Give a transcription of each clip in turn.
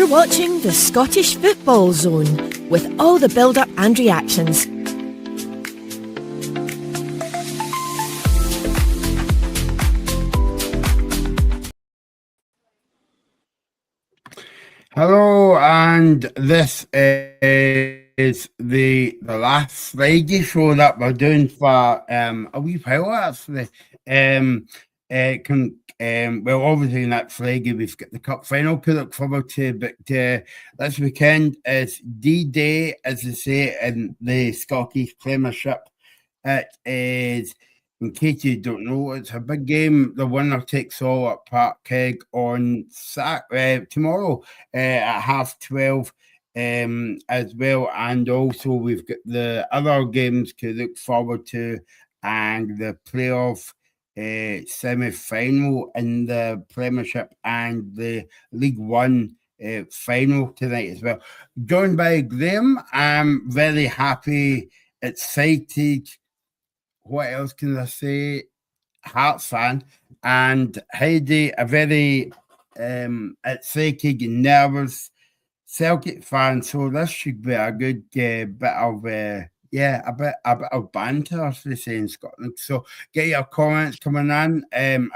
You're watching the Scottish Football Zone with all the build-up and reactions. Hello, and this is the last Friday show that we're doing for a wee while actually. Well, obviously next Friday we've got the cup final to look forward to, but this weekend is D-Day, as they say in the Scottish Premiership. It is, in case you don't know, it's a big game. The winner takes all at Parkhead on tomorrow at 12:30 as well. And also we've got the other games to look forward to and the playoff semi-final in the Premiership and the League One final tonight as well. Joined by Graham, I'm very happy, excited. What else can I say? Hearts fan, and Heidi, a very excited and nervous Celtic fan. So this should be a good bit of a bit of banter, as they say in Scotland. So get your comments coming in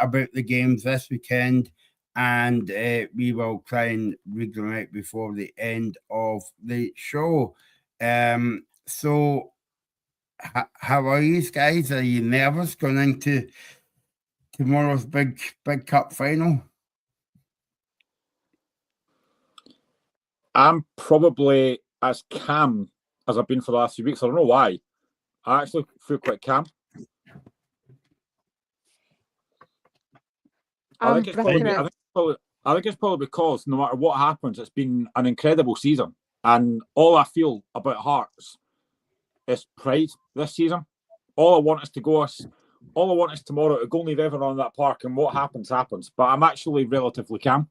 about the games this weekend, and we will try and read them out before the end of the show. So. How are you guys? Are you nervous going into tomorrow's big cup final? I'm probably as calm as I've been for the last few weeks. I don't know why. I actually feel quite calm. I think it's probably because no matter what happens, it's been an incredible season. And all I feel about Hearts is pride this season. All I want is tomorrow to go and leave everyone on that park, and what happens, happens. But I'm actually relatively calm.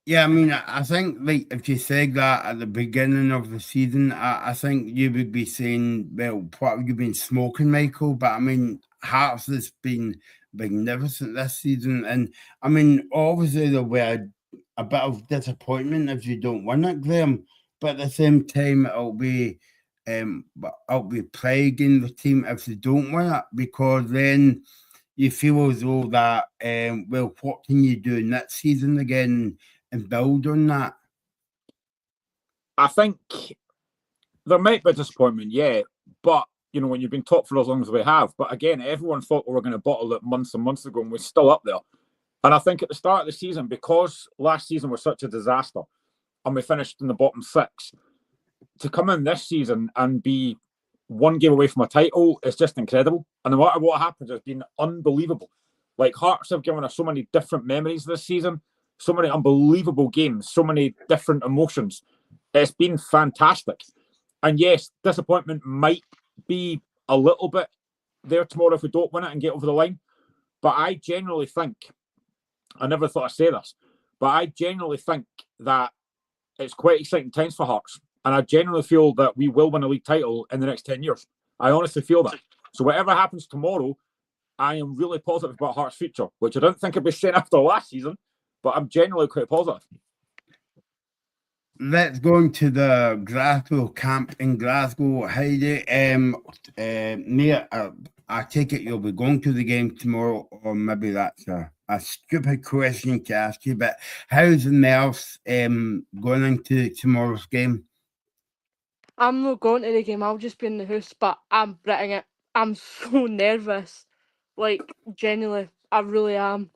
Yeah, I mean, I think like if you said that at the beginning of the season, I think you would be saying, well, what have you been smoking, Michael? But I mean, Hearts has been magnificent this season. And I mean, obviously there were a bit of disappointment if you don't win it, Graham. But at the same time, it'll be plaguing the team if they don't win it, because then you feel as though that, well, what can you do next season again and build on that? I think there might be disappointment, yeah, but you know, when you've been top for as long as we have, but again, everyone thought we were going to bottle it months and months ago, and we're still up there. And I think at the start of the season, because last season was such a disaster, and we finished in the bottom six, to come in this season and be one game away from a title is just incredible. And no matter what happens, it's been unbelievable. Like, Hearts have given us so many different memories this season, so many unbelievable games, so many different emotions. It's been fantastic. And yes, disappointment might be a little bit there tomorrow if we don't win it and get over the line. But I genuinely think, I never thought I'd say this, but I genuinely think that it's quite exciting times for Hearts. And I genuinely feel that we will win a league title in the next 10 years. I honestly feel that. So whatever happens tomorrow, I am really positive about Hearts' future, which I don't think I'd be saying after last season, but I'm genuinely quite positive. Let's go into the Glasgow camp in Glasgow. Heidi, Mia, I take it you'll be going to the game tomorrow, or maybe that's a stupid question to ask you, but how's the nerves going into tomorrow's game? I'm not going to the game, I'll just be in the house, but I'm britting it. I'm so nervous. Like, genuinely, I really am.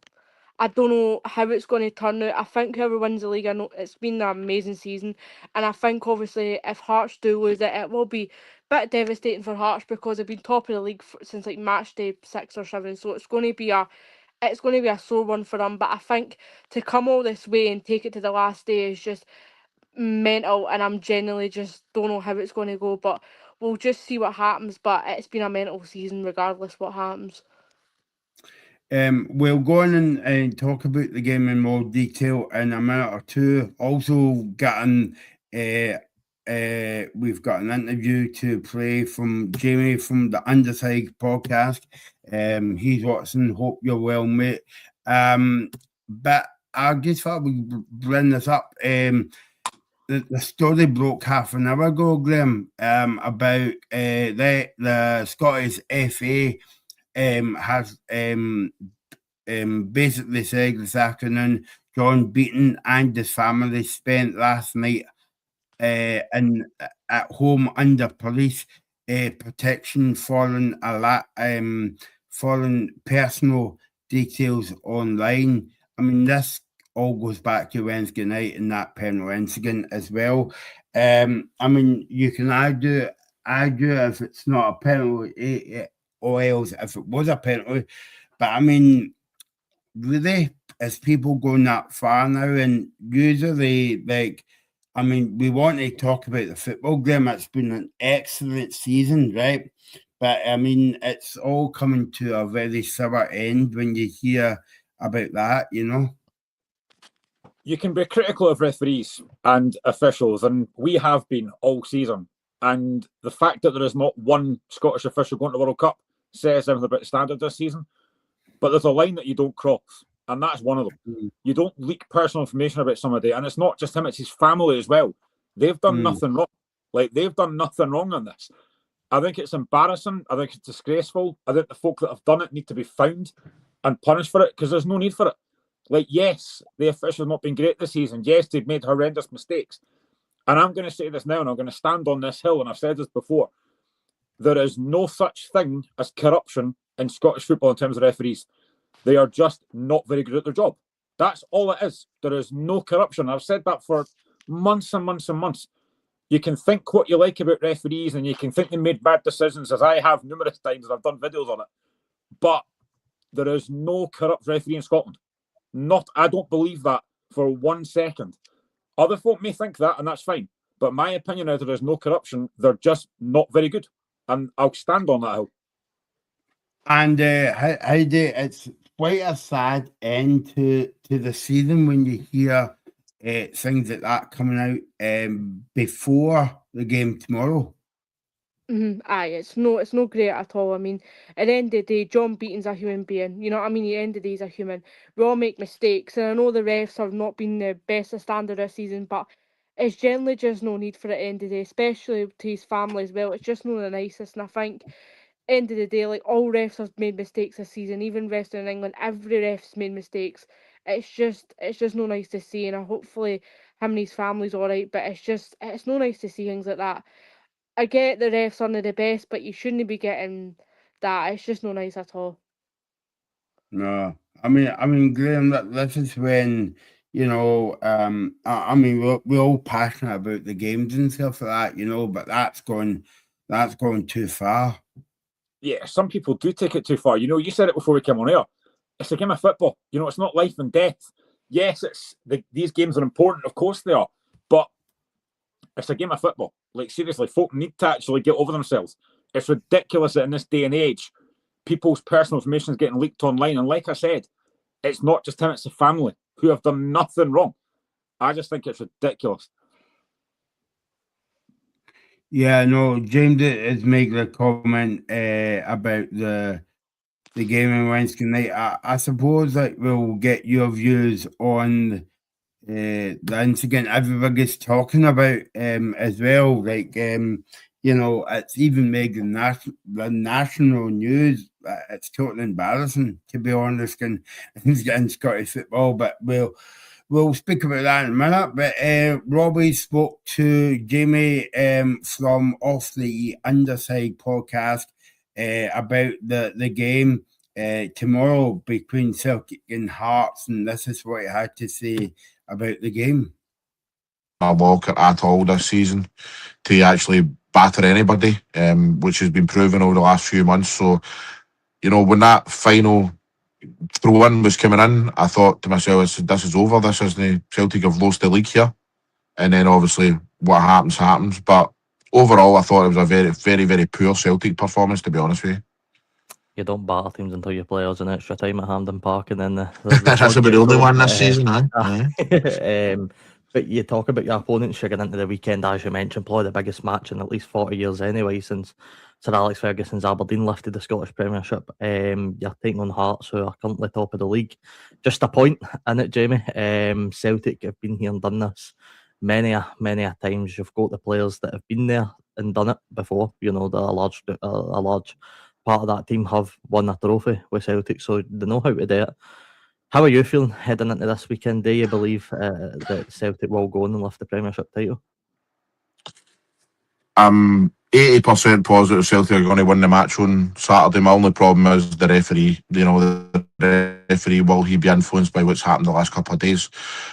I don't know how it's going to turn out. I think whoever wins the league, I know it's been an amazing season. And I think, obviously, if Hearts do lose it, it will be a bit devastating for Hearts because they've been top of the league since, like, match day 6 or 7. So it's going to be a sore one for them. But I think to come all this way and take it to the last day is just mental, and I'm genuinely just don't know how it's going to go, but we'll just see what happens. But it's been a mental season regardless what happens. We'll go on and talk about the game in more detail in a minute or two. Also we've got an interview to play from Jamie from the Underside podcast. He's watching. Hope you're well, mate. But I just thought we'd bring this up. The story broke half an hour ago, Graham, about the Scottish FA has basically said this afternoon John Beaton and his family spent last night at home under police protection following following personal details online. I mean, this all goes back to Wednesday night and that penal incident as well. I mean, you can argue if it's not a penalty or else if it was a penalty, but I mean, really, is people going that far now? And usually, like, I mean, we want to talk about the football game. It's been an excellent season, right? But I mean, it's all coming to a very sour end when you hear about that, you know. You can be critical of referees and officials, and we have been all season. And the fact that there is not one Scottish official going to the World Cup says everything about the standard this season. But there's a line that you don't cross, and that's one of them. You don't leak personal information about somebody, and it's not just him; it's his family as well. They've done nothing wrong. Like, they've done nothing wrong on this. I think it's embarrassing. I think it's disgraceful. I think the folk that have done it need to be found and punished for it, because there's no need for it. Like, yes, the officials have not been great this season. Yes, they've made horrendous mistakes. And I'm going to say this now, and I'm going to stand on this hill, and I've said this before. There is no such thing as corruption in Scottish football in terms of referees. They are just not very good at their job. That's all it is. There is no corruption. I've said that for months and months and months. You can think what you like about referees, and you can think they made bad decisions, as I have numerous times, and I've done videos on it. But there is no corrupt referee in Scotland. I don't believe that for 1 second. Other folk may think that, and that's fine. But my opinion is there is no corruption. They're just not very good. And I'll stand on that hill. And it's quite a sad end to the season when you hear things like that coming out before the game tomorrow. Aye, it's no great at all. I mean, at the end of the day, John Beaton's a human being. You know what I mean? At the end of the day, he's a human. We all make mistakes, and I know the refs have not been the best of standard this season, but it's generally just no need for it at the end of the day, especially to his family as well. It's just not the nicest, and I think end of the day, like, all refs have made mistakes this season, even refs in England, every ref's made mistakes. It's just no nice to see, and hopefully him and his family's alright, but it's no nice to see things like that. I get the refs aren't the best, but you shouldn't be getting that. It's just no nice at all. No, I mean, Graham, this is when, you know, I mean, we're all passionate about the games and stuff like that, you know, but that's going too far. Yeah, some people do take it too far. You know, you said it before we came on air. It's a game of football. You know, it's not life and death. Yes, these games are important. Of course they are. But it's a game of football. Like, seriously, folk need to actually get over themselves. It's ridiculous that in this day and age, people's personal information is getting leaked online. And like I said, it's not just him, it's the family who have done nothing wrong. I just think it's ridiculous. Yeah, no, James is making a comment about the game on Wednesday night. I suppose that we'll get your views on the incident everybody's talking about as well. Like, you know, it's even made the national news. It's totally embarrassing, to be honest, in Scottish football. But we'll speak about that in a minute. But Robbie spoke to Jamie from Off the Underside podcast about the game tomorrow between Celtic and Hearts, and this is what he had to say about the game. Walker at all this season to actually batter anybody, which has been proven over the last few months. So, you know, when that final throw-in was coming in, I thought to myself, this is over. This is the Celtic have lost the league here. And then obviously what happens. But overall, I thought it was a very, very, very poor Celtic performance, to be honest with you. You don't batter teams until you play us in extra time at Hampden Park, and then that's about the only one this season, huh? But you talk about your opponents, you're getting into the weekend, as you mentioned, probably the biggest match in at least 40 years anyway, since Sir Alex Ferguson's Aberdeen lifted the Scottish Premiership. You're taking on Hearts, who are currently top of the league. Just a point in it, Jamie. Celtic have been here and done this many a times. You've got the players that have been there and done it before. You know, a large part of that team have won a trophy with Celtic, so they know how to do it. How are you feeling heading into this weekend? Do you believe that Celtic will go on and lift the Premiership title? I'm 80% positive Celtic are going to win the match on Saturday. My only problem is the referee. You know, the referee, will he be influenced by what's happened the last couple of days?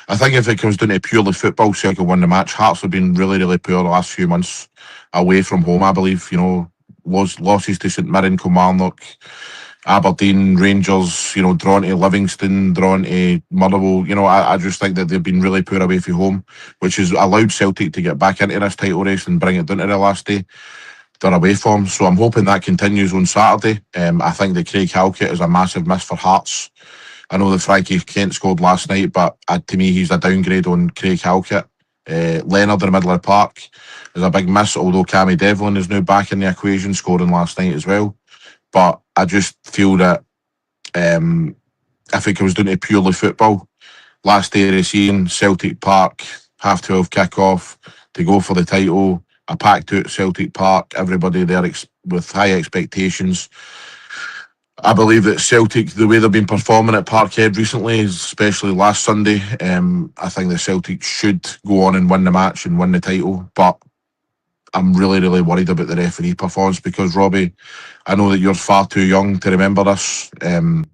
I think if it comes down to purely football, Celtic will win the match. Hearts have been really, really poor the last few months away from home, I believe. You know, losses to St Mirren, Kilmarnock, Aberdeen, Rangers, you know, drawn to Livingston, drawn to Motherwell. You know, I just think that they've been really poor away from home, which has allowed Celtic to get back into this title race and bring it down to the last day. They're away from, so I'm hoping that continues on Saturday. I think that Craig Halkett is a massive miss for Hearts. I know that Frankie Kent scored last night, but to me, he's a downgrade on Craig Halkett. Leonard in the middle of the park is a big miss, although Cammy Devlin is now back in the equation, scoring last night as well. But I just feel that if it comes down to purely football, last day of the season, Celtic Park, 12:30 kick-off to go for the title, a packed out Celtic Park, everybody there with high expectations. I believe that Celtic, the way they've been performing at Parkhead recently, especially last Sunday, I think that Celtic should go on and win the match and win the title. But I'm really, really worried about the referee performance because, Robbie, I know that you're far too young to remember this. I know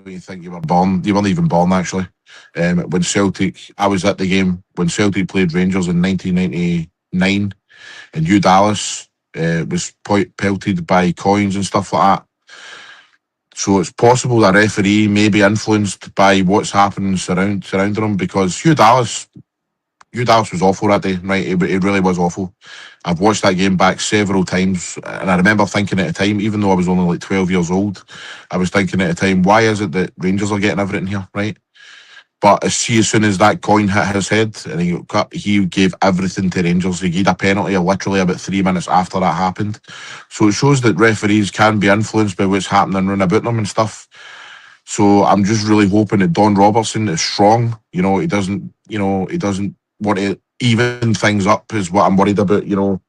you think you were born. You weren't even born, actually. When Celtic, I was at the game when Celtic played Rangers in 1999, and Hugh Dallas was pelted by coins and stuff like that. So it's possible that referee may be influenced by what's happening surrounding him, because Hugh Dallas was awful that day, right? It really was awful. I've watched that game back several times, and I remember thinking at the time, even though I was only like 12 years old, I was thinking at the time, why is it that Rangers are getting everything here, right? But as soon as that coin hit his head and he got cut, he gave everything to Rangers. He gave a penalty literally about 3 minutes after that happened. So it shows that referees can be influenced by what's happening around about them and stuff. So I'm just really hoping that Don Robertson is strong. You know, he doesn't want to even things up is what I'm worried about, you know,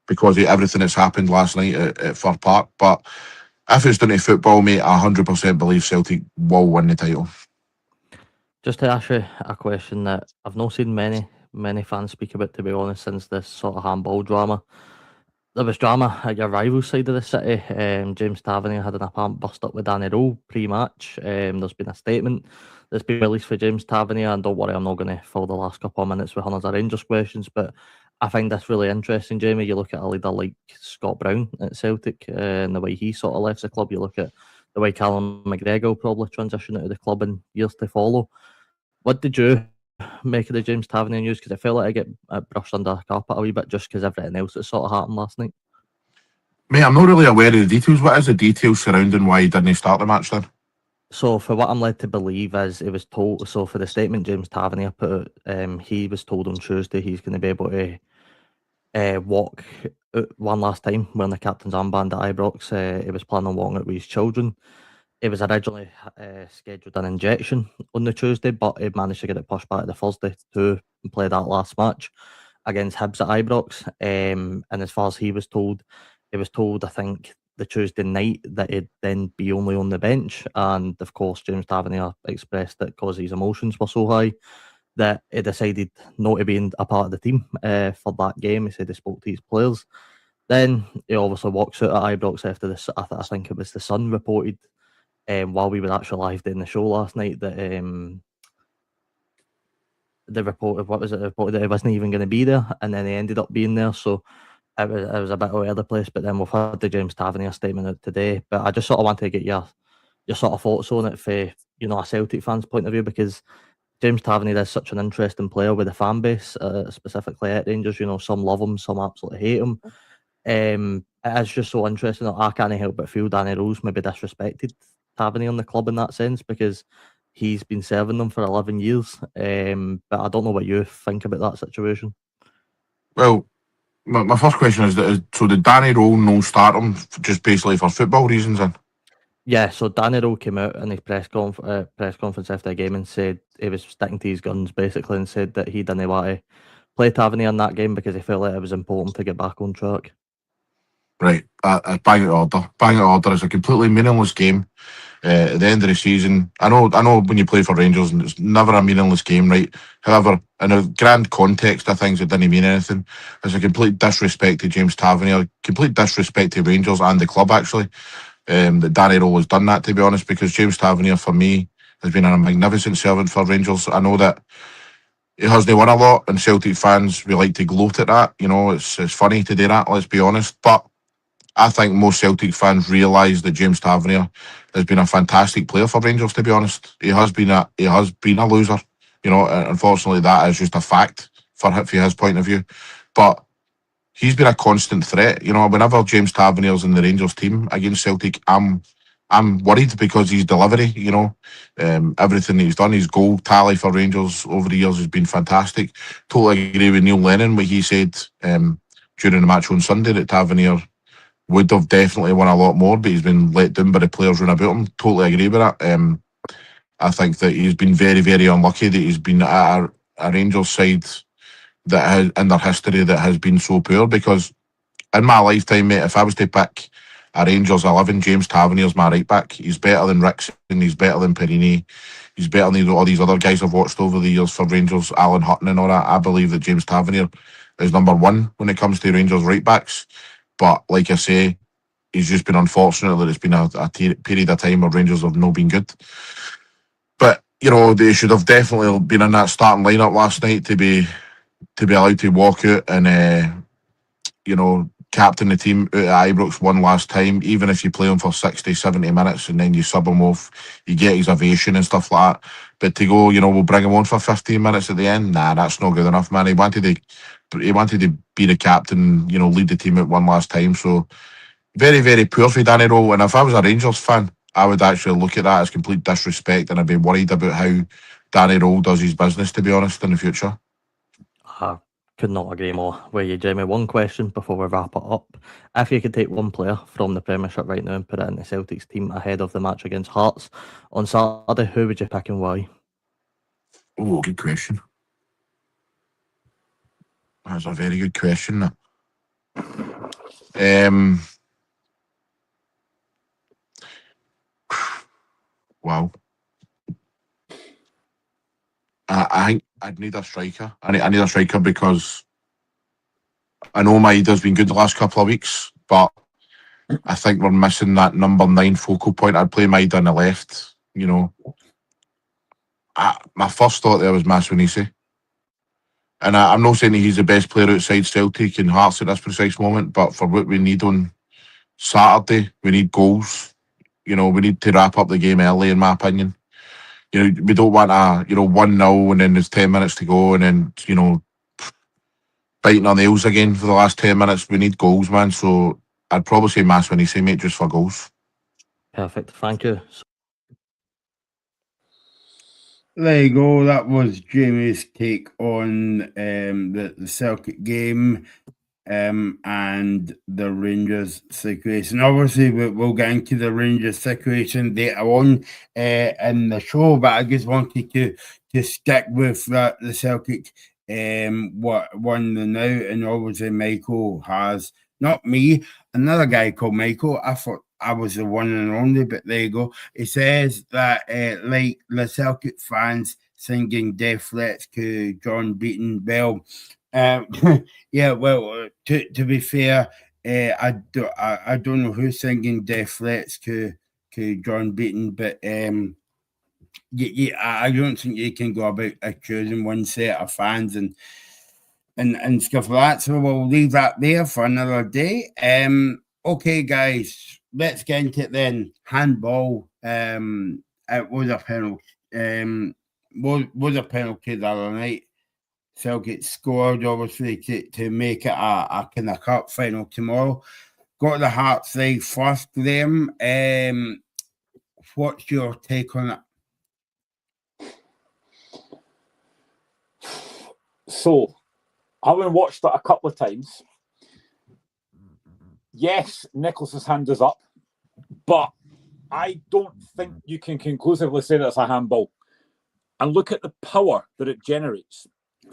because of everything that's happened last night at Fir Park. But if it's down to football, mate, I 100% believe Celtic will win the title. Just to ask you a question that I've not seen many fans speak about, to be honest, since this sort of handball drama. There was drama at your rival side of the city. James Tavernier had an apparent bust up with Danny Rowe pre-match. There's been a statement that's been released for James Tavernier, and don't worry, I'm not going to fill the last couple of minutes with hundreds of Rangers questions, but I find this really interesting, Jamie. You look at a leader like Scott Brown at Celtic and the way he sort of left the club. You look at the way Callum McGregor will probably transition out of the club in years to follow. What did you make of the James Tavernier news? Because I feel like I get brushed under the carpet a wee bit just because everything else that sort of happened last night. Mate, I'm not really aware of the details. What is the details surrounding why he didn't start the match then? So, for what I'm led to believe is it was told. So, for the statement James Tavernier put out, he was told on Tuesday he's going to be able to walk one last time wearing the captain's armband at Ibrox. He was planning on walking it with his children. It was originally scheduled an injection on the Tuesday, but he managed to get it pushed back to the Thursday to play that last match against Hibs at Ibrox. And as far as he was told, I think, the Tuesday night that he'd then be only on the bench. And of course, James Tavernier expressed that because his emotions were so high that he decided not to be a part of the team for that game. He said he spoke to his players. Then he obviously walks out at Ibrox after this. I think it was the Sun reported while we were actually live doing the show last night that the reported reported that he wasn't even going to be there, and then he ended up being there. So it was a bit all over the place. But then we've had the James Tavernier statement out today. But I just sort of want to get your sort of thoughts on it for a Celtic fan's point of view, because James Tavernier is such an interesting player with the fan base, specifically at Rangers. You know, some love him, some absolutely hate him. It is just so interesting that I can't help but feel Danny Rose maybe disrespected Tavernier in the club in that sense, because he's been serving them for 11 years. But I don't know what you think about that situation. Well, my first question is so did Danny Rowe no start him just basically for football reasons then? Yeah, so Danny Rowe came out in his press conference after the game and said he was sticking to his guns basically, and said that he didn't want to play Tavernier in that game because he felt like it was important to get back on track. Right, bang it order. Bang it order. It's a completely meaningless game. At the end of the season, I know when you play for Rangers, and it's never a meaningless game, right? However, in a grand context of things, it didn't mean anything. It's a complete disrespect to James Tavernier, complete disrespect to Rangers and the club, actually. That Danny Rowe has done that, to be honest, because James Tavernier, for me, has been a magnificent servant for Rangers. I know that he hasn't won a lot, and Celtic fans, we like to gloat at that. You know, it's funny to do that, let's be honest. But I think most Celtic fans realise that James Tavernier has been a fantastic player for Rangers. To be honest, he has been a loser. You know, unfortunately, that is just a fact from his point of view. But he's been a constant threat. You know, whenever James Tavernier's in the Rangers team against Celtic, I'm worried because his delivery. You know, everything that he's done, his goal tally for Rangers over the years has been fantastic. Totally agree with Neil Lennon what he said during the match on Sunday that Tavernier would have definitely won a lot more, but he's been let down by the players round about him. Totally agree with that. I think that he's been very, very unlucky that he's been at a Rangers side that has, in their history, that has been so poor, because in my lifetime, mate, if I was to pick a Rangers 11, James Tavernier's my right back. He's better than Rickson, he's better than Perini, he's better than all these other guys I've watched over the years for Rangers, Alan Hutton and all that. I believe that James Tavernier is number one when it comes to Rangers right backs. But like I say, he's just been unfortunate that it's been a period of time where Rangers have not been good. But, you know, they should have definitely been in that starting lineup last night to be allowed to walk out and, you know, captain the team out at Ibrox one last time. Even if you play him for 60, 70 minutes and then you sub him off, you get his ovation and stuff like that. But to go, you know, we'll bring him on for 15 minutes at the end, nah, that's not good enough, man. He wanted to be the captain, you know, lead the team out one last time. So very, very poor for Danny Rowe. And if I was a Rangers fan, I would actually look at that as complete disrespect, and I'd be worried about how Danny Rowe does his business, to be honest, in the future. I could not agree more with you, Jamie. One question before we wrap it up. If you could take one player from the Premiership right now and put it in the Celtics team ahead of the match against Hearts on Saturday, who would you pick and why? Oh, good question. That's a very good question. Wow. I think I'd need a striker. I need a striker because I know Maeda's been good the last couple of weeks, but I think we're missing that number 9 focal point. I'd play Maeda on the left, you know. My first thought there was Maswanisi. And I'm not saying that he's the best player outside Celtic and Hearts at this precise moment, but for what we need on Saturday, we need goals. You know, we need to wrap up the game early, in my opinion. You know, we don't want a 1-0 and then there's 10 minutes to go and then, you know, biting our nails again for the last 10 minutes. We need goals, man. So I'd probably say Maswanisi, mate, just for goals. Perfect. Thank you. There you go. That was Jamie's take on the Celtic game and the Rangers situation. Obviously, we'll get into the Rangers situation later on in the show, but I just wanted to stick with the Celtic what won the now, and obviously Michael has, not me, another guy called Michael. I thought I was the one and only, but there you go. He says that like the Celtic fans singing death threats to John Beaton. Well, yeah, well, to be fair, I don't know who's singing death threats to John Beaton, but yeah, I don't think you can go about accusing one set of fans and stuff like that. So we'll leave that there for another day. Okay, guys, let's get into it then. Handball. It was a penalty. Was a penalty the other night. Celtic scored, obviously, to make it a kind of cup final tomorrow. Got the Hearts side first, Graham. What's your take on it? So, having watched it a couple of times, yes, Nicholas's hand is up, but I don't think you can conclusively say that's a handball. And look at the power that it generates.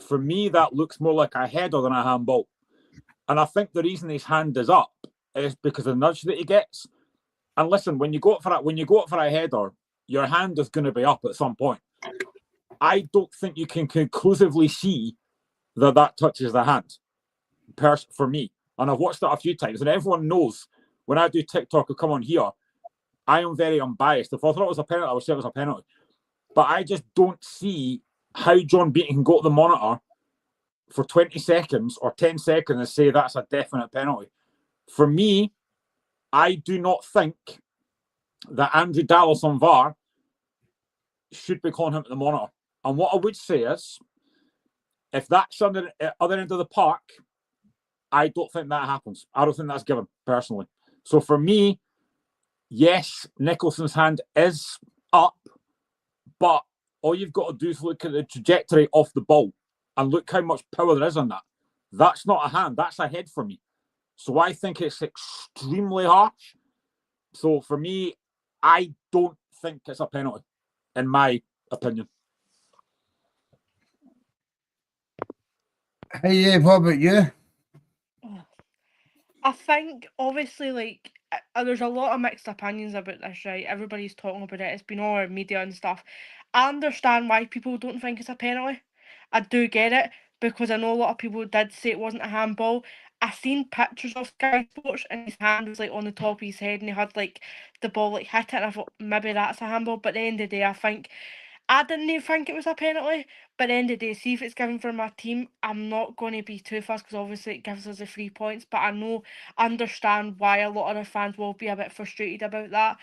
For me, that looks more like a header than a handball. And I think the reason his hand is up is because of the nudge that he gets. And listen, when you go up for a header, your hand is going to be up at some point. I don't think you can conclusively see that touches the hand. For me, and I've watched that a few times, and everyone knows when I do TikTok or come on here, I am very unbiased. If I thought it was a penalty, I would say it was a penalty. But I just don't see how John Beattie can go to the monitor for 20 seconds or 10 seconds and say that's a definite penalty. For me, I do not think that Andrew Dallas on VAR should be calling him to the monitor. And what I would say is, if that's on the other end of the park, I don't think that happens. I don't think that's given, personally. So for me, yes, Nicholson's hand is up, but all you've got to do is look at the trajectory of the ball and look how much power there is on that. That's not a hand, that's a head for me. So I think it's extremely harsh. So for me, I don't think it's a penalty, in my opinion. Hey, what about you? I think, obviously, like, there's a lot of mixed opinions about this, right? Everybody's talking about it. It's been all over media and stuff. I understand why people don't think it's a penalty. I do get it, because I know a lot of people did say it wasn't a handball. I seen pictures of Sky Sports and his hand was like on the top of his head and he had like the ball like hit it, and I thought maybe that's a handball. But at the end of the day, I didn't even think it was a penalty. But at the end of the day, see if it's given for my team, I'm not going to be too fast because obviously it gives us the 3 points. But I understand why a lot of the fans will be a bit frustrated about that,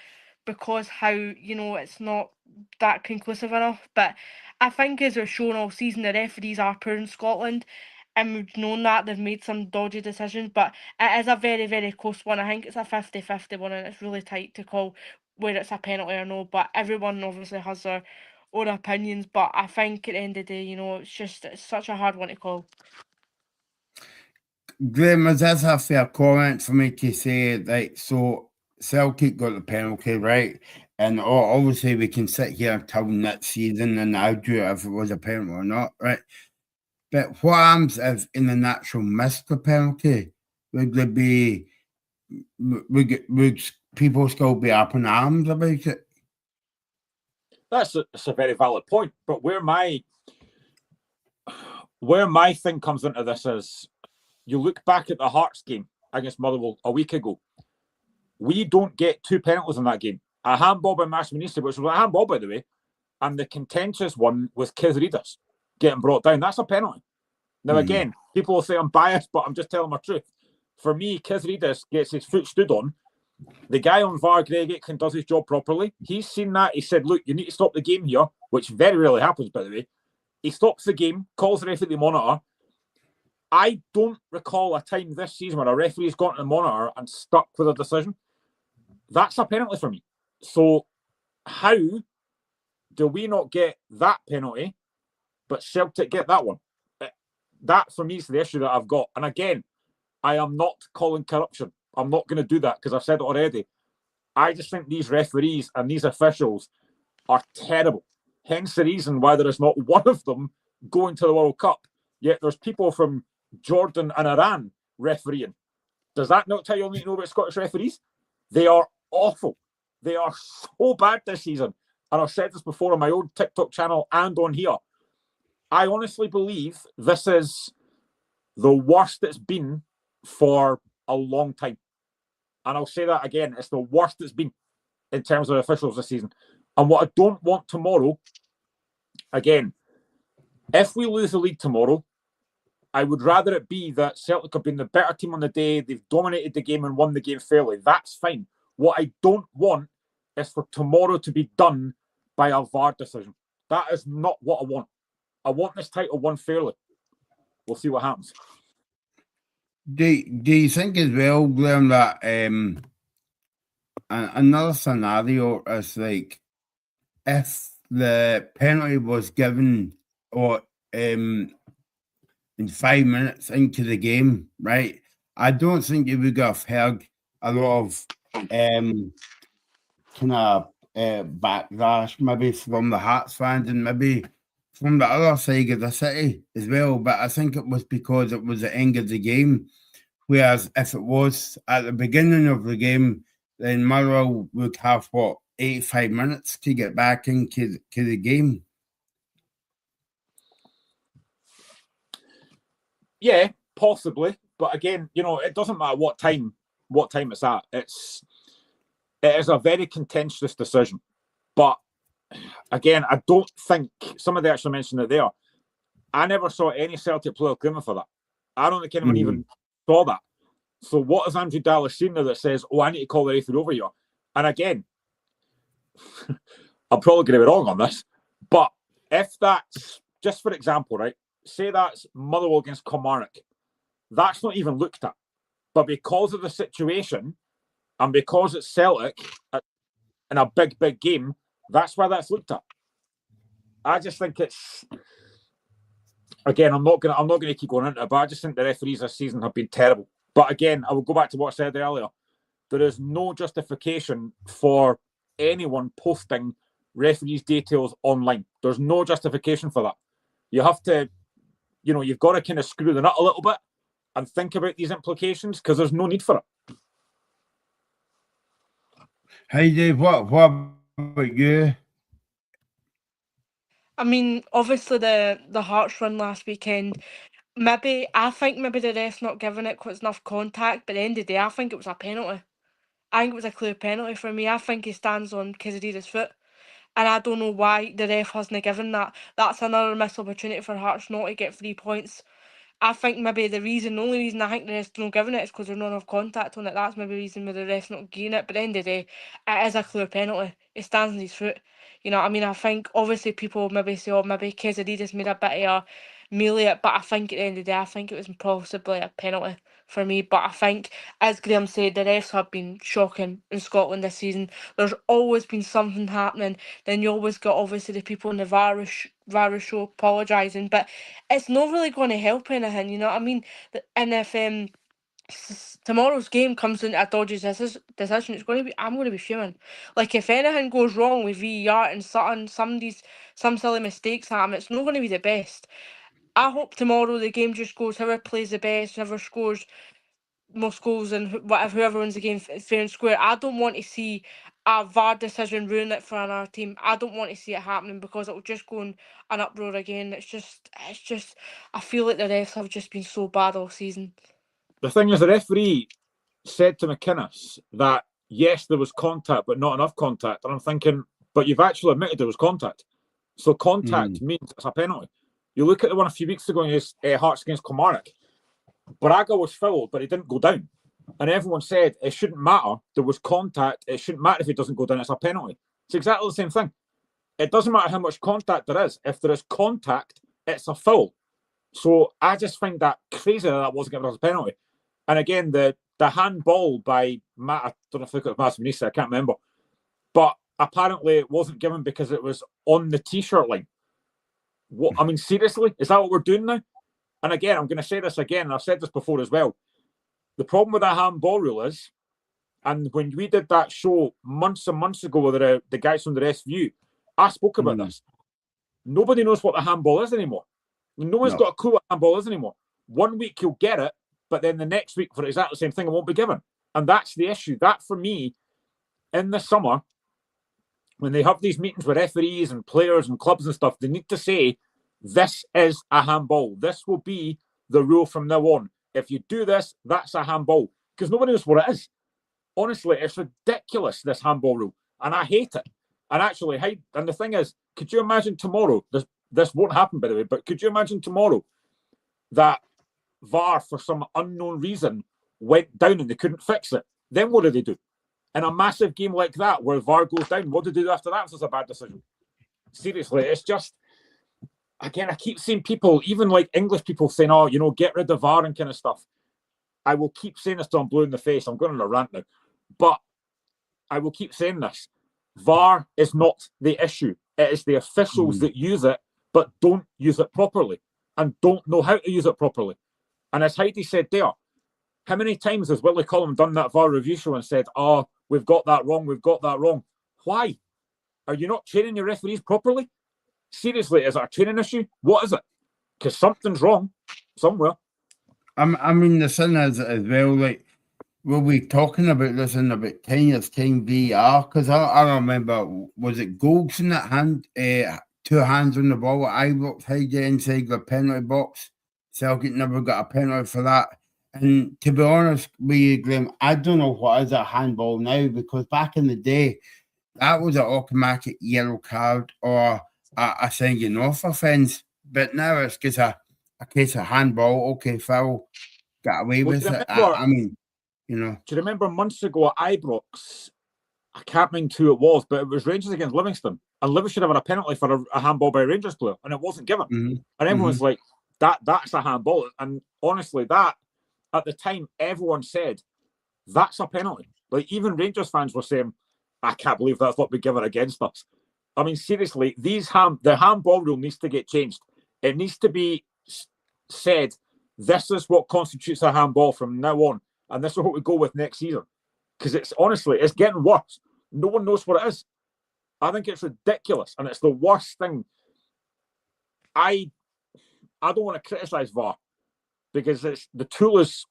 because how, it's not that conclusive enough. But I think, as we've shown all season, the referees are poor in Scotland, and we've known that they've made some dodgy decisions. But it is a very, very close one. I think it's a 50-50 one, and it's really tight to call where it's a penalty or no. But everyone obviously has their own opinions. But I think at the end of the day, it's such a hard one to call. Graham, is this a fair comment for me to say, like, so Celtic got the penalty, right? And obviously we can sit here until next season and argue if it was a penalty or not, right? But what happens if in the natural missed the penalty? Would people still be up in arms about it? That's a very valid point. But where my thing comes into this is, you look back at the Hearts game against Motherwell a week ago. We don't get 2 penalties in that game. A handball by Masminista, which was a handball, by the way, and the contentious one was Kizridas getting brought down. That's a penalty. Now, again, people will say I'm biased, but I'm just telling my truth. For me, Kizridas gets his foot stood on. The guy on VAR, Greg Aitken, does his job properly. He's seen that. He said, look, you need to stop the game here, which very rarely happens, by the way. He stops the game, calls the referee to the monitor. I don't recall a time this season where a referee's gone to the monitor and stuck with a decision. That's a penalty for me. So how do we not get that penalty, but Celtic get that one? That, for me, is the issue that I've got. And again, I am not calling corruption. I'm not going to do that because I've said it already. I just think these referees and these officials are terrible. Hence the reason why there is not one of them going to the World Cup. Yet there's people from Jordan and Iran refereeing. Does that not tell you all you need to know about Scottish referees? They are awful. They are so bad this season. And I've said this before on my own TikTok channel and on here. I honestly believe this is the worst it's been for a long time. And I'll say that again. It's the worst it's been in terms of officials this season. And what I don't want tomorrow, again, if we lose the league tomorrow, I would rather it be that Celtic have been the better team on the day, they've dominated the game and won the game fairly. That's fine. What I don't want is for tomorrow to be done by a VAR decision. That is not what I want. I want this title won fairly. We'll see what happens. Do you think as well, Graham, that another scenario is like if the penalty was given or in 5 minutes into the game, right? I don't think you would have heard a lot of kind of backlash, maybe from the Hearts fans and maybe from the other side of the city as well. But I think it was because it was the end of the game. Whereas if it was at the beginning of the game, then Motherwell would have 85 minutes to get back into the game. Yeah, possibly. But again, it doesn't matter what time it's at. It is a very contentious decision. But again, I don't think somebody actually mentioned it there. I never saw any Celtic player claiming for that. I don't think anyone even saw that. So what has Andrew Dallas seen there that says, "Oh, I need to call the referee over here"? And again, I'm probably going to be wrong on this, but if that's just for example, right? Say that's Motherwell against Kilmarnock. That's not even looked at. But because of the situation and because it's Celtic in a big, big game, that's why that's looked at. I just think it's, again, I'm not gonna keep going into it, but I just think the referees this season have been terrible. But again, I will go back to what I said earlier. There is no justification for anyone posting referees' details online. There's no justification for that. You have to, you've got to kind of screw the nut a little bit and think about these implications because there's no need for it. Hey, Dave, what about you? I mean, obviously the Hearts run last weekend. I think maybe the ref's not giving it because enough contact. But at the end of the day, I think it was a penalty. I think it was a clear penalty for me. I think he stands on Kazadida's foot. And I don't know why the ref hasn't given that. That's another missed opportunity for Hearts not to get 3 points. I think maybe the only reason I think the ref's not giving it is because there's not enough contact on it. That's maybe the reason why the ref's not giving it. But at the end of the day, it is a clear penalty. It stands on his foot. You know what I mean? I think obviously people maybe say, oh, maybe Kezadidis made a bit of a melee it, but I think at the end of the day, I think it was possibly a penalty for me. But I think, as Graham said, the refs have been shocking in Scotland this season. There's always been something happening. Then you always got obviously the people in the VAR show apologising, but it's not really going to help anything, you know what I mean? And if tomorrow's game comes into a dodgy decision, I'm going to be fuming. Like if anything goes wrong with VAR and some silly mistakes happen, it's not going to be the best. I hope tomorrow the game just goes whoever plays the best, whoever scores most goals and whoever wins the game fair and square. I don't want to see a VAR decision ruin it for another team. I don't want to see it happening because it will just go in an uproar again. It's just I feel like the refs have just been so bad all season. The thing is, the referee said to McInnes that yes, there was contact, but not enough contact. And I'm thinking, but you've actually admitted there was contact. So contact means it's a penalty. You look at the one a few weeks ago against Hearts against Kilmarnock. Braga was fouled, but he didn't go down. And everyone said it shouldn't matter. There was contact. It shouldn't matter if he doesn't go down. It's a penalty. It's exactly the same thing. It doesn't matter how much contact there is. If there is contact, it's a foul. So I just find that crazy that wasn't given as a penalty. And again, the handball by Matt, I don't know if it was Matt Vinicius, I can't remember. But apparently it wasn't given because it was on the T-shirt line. What? I mean, seriously? Is that what we're doing now? And again, I'm going to say this again, and I've said this before as well. The problem with that handball rule is, and when we did that show months and months ago with the guys from the SVU, I spoke about this. Nobody knows what the handball is anymore. No one's got a clue what handball is anymore. 1 week you'll get it, but then the next week for exactly the same thing it won't be given. And that's the issue. That for me, in the summer, when they have these meetings with referees and players and clubs and stuff, they need to say, this is a handball. This will be the rule from now on. If you do this, that's a handball. Because nobody knows what it is. Honestly, it's ridiculous, this handball rule. And I hate it. And actually, and the thing is, could you imagine tomorrow, this won't happen, by the way, but could you imagine tomorrow that VAR, for some unknown reason, went down and they couldn't fix it? Then what do they do? In a massive game like that, where VAR goes down, what do they do after that if it's a bad decision? Seriously, it's just... Again, I keep seeing people, even like English people, saying, oh, get rid of VAR and kind of stuff. I will keep saying this till I'm blue in the face. I'm going on a rant now. But I will keep saying this. VAR is not the issue. It is the officials that use it, but don't use it properly and don't know how to use it properly. And as Heidi said there, How many times has Willie Collum done that VAR review show and said, "Oh, we've got that wrong, we've got that wrong"? Why? Are you not training your referees properly? Seriously, is it a training issue? What is it? Because something's wrong somewhere. I mean, the thing is as well, like, we'll be talking about this in about 10 years' time, VR, because I remember, was it Goldson that had 2 hands on the ball at Ibrox Highgate inside the penalty box? Celtic never got a penalty for that. And to be honest with you, Graham, I don't know what is a handball now, because back in the day, that was an automatic yellow card or a sending off offence. But now it's just a case of handball. Okay, foul, got away Well, with do you it. remember- I mean, you know. Do you remember months ago at Ibrox? I can't remember who it was, but it was Rangers against Livingston. And Livingston should have had a penalty for a handball by a Rangers player, and it wasn't given. Mhm. And everyone's like, that's a handball. And honestly, that, at the time, everyone said, that's a penalty. Like, even Rangers fans were saying, I can't believe that's what we given against us. I mean, seriously, the handball rule needs to get changed. It needs to be said, this is what constitutes a handball from now on, and this is what we go with next season. Because it's getting worse. No one knows what it is. I think it's ridiculous, and it's the worst thing. I don't want to criticise VAR, because the tool is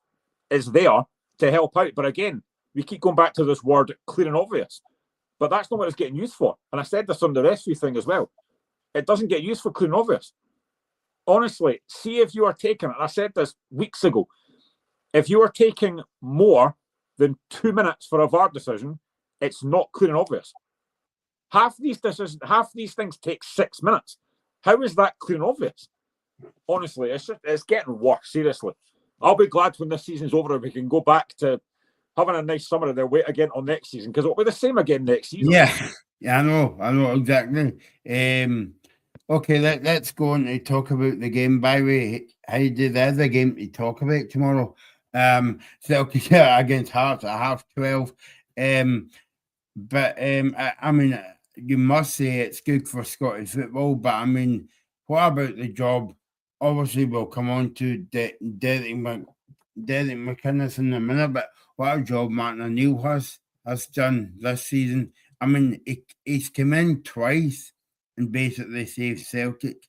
there to help out. But again, we keep going back to this word clear and obvious. But that's not what it's getting used for. And I said this on the rescue thing as well. It doesn't get used for clear and obvious. Honestly, see if you are taking, and I said this weeks ago, if you are taking more than 2 minutes for a VAR decision, it's not clear and obvious. Half these things take 6 minutes. How is that clear and obvious? Honestly, it's getting worse, seriously. I'll be glad when this season's over if we can go back to having a nice summer and then wait again on next season, because it'll be the same again next season. Yeah, I know exactly. Okay, let's go on to talk about the game. By the way, Heidi, the other game to talk about tomorrow. Celtic against Hearts at 12:30. But I mean, you must say it's good for Scottish football. But I mean, what about the job? Obviously, we'll come on to Derek McInnes in a minute. But what a job Martin O'Neill has done this season. I mean, he's come in twice and basically saved Celtic.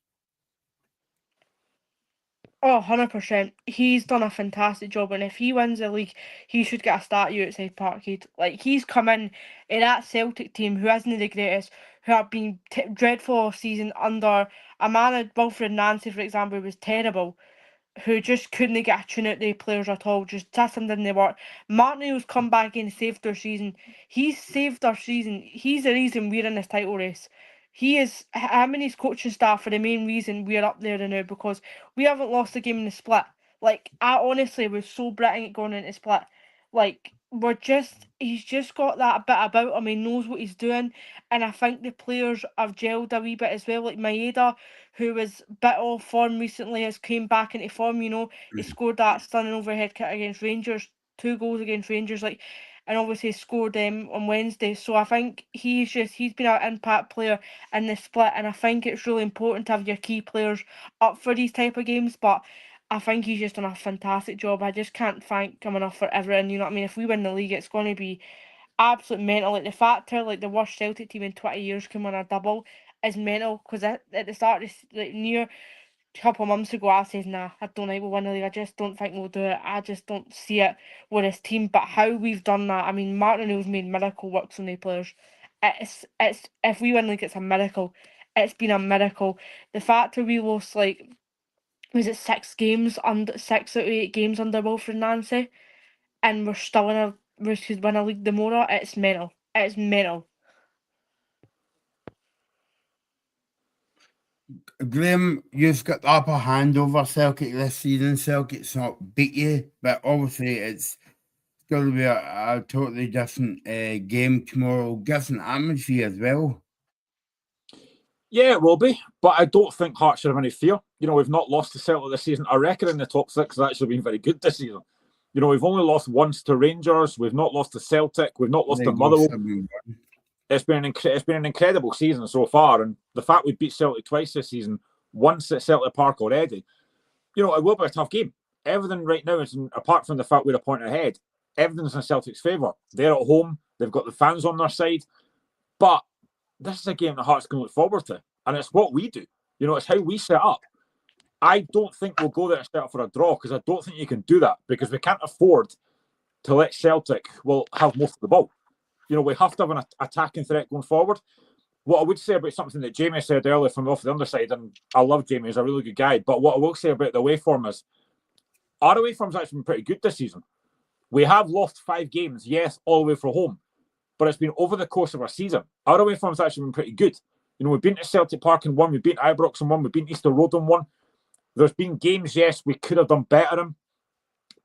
Oh, 100%. He's done a fantastic job, and if he wins the league, he should get a statue outside Parkhead. Like, he's come in that Celtic team who isn't the greatest, who have been dreadful all season under a man, Wilfred Nancy, for example, who was terrible, who just couldn't get a tune out the players at all. Just system didn't work. Martin O'Neill's come back and saved their season. He's saved our season. He's the reason we're in this title race. He is, him and his coaching staff are the main reason we're up there now, because we haven't lost a game in the split. Like, I honestly was so britting going into split. Like, he's just got that bit about him. He knows what he's doing. And I think the players have gelled a wee bit as well. Like Maeda, who was a bit off form recently, has came back into form, you know. He scored that stunning overhead kick against Rangers, 2 goals against Rangers, like, and obviously scored on Wednesday. So I think he's been an impact player in the split, and I think it's really important to have your key players up for these type of games. But I think he's just done a fantastic job. I just can't thank him enough for everything. You know what I mean? If we win the league, it's going to be absolute mental. Like, the factor, like, the worst Celtic team in 20 years can win a double is mental, because at the start of this, like, near a couple of months ago, I said, nah, I don't think we'll win the league. I just don't think we'll do it. I just don't see it with his team. But how we've done that, I mean, Martin O'Neill's made miracle works on the players. It's if we win the league, it's a miracle. It's been a miracle. The fact that we lost, like, was it 6 out of 8 games under Wilfred Nancy, and we're still we should win a league tomorrow. It's mental. It's mental. Graham, you've got the upper hand over Celtic this season. Celtic's not beat you, but obviously it's going to be a totally different game tomorrow, different atmosphere as well. Yeah, it will be, but I don't think Hearts should have any fear. You know, we've not lost to Celtic this season. I reckon in the top 6 has actually been very good this season. You know, we've only lost once to Rangers. We've not lost to Celtic. We've not lost to Motherwell. It's been an incredible season so far, and the fact we beat Celtic twice this season, once at Celtic Park already, you know, it will be a tough game. everything right now is, apart from the fact we're a point ahead, everything's in Celtic's favour. They're at home. They've got the fans on their side. But this is a game that Hearts can look forward to. And it's what we do. You know, it's how we set up. I don't think we'll go there and set up for a draw, because I don't think you can do that, because we can't afford to let Celtic, have most of the ball. You know, we have to have an attacking threat going forward. What I would say about something that Jamie said earlier from off the underside, and I love Jamie, he's a really good guy, but what I will say about the away form is, our away form's actually been pretty good this season. We have lost 5 games, yes, all the way from home, but it's been over the course of our season. Our away form's actually been pretty good. You know, we've been to Celtic Park and won, we've been to Ibrox and won, we've been to Easter Road and won. There's been games, yes, we could have done better in.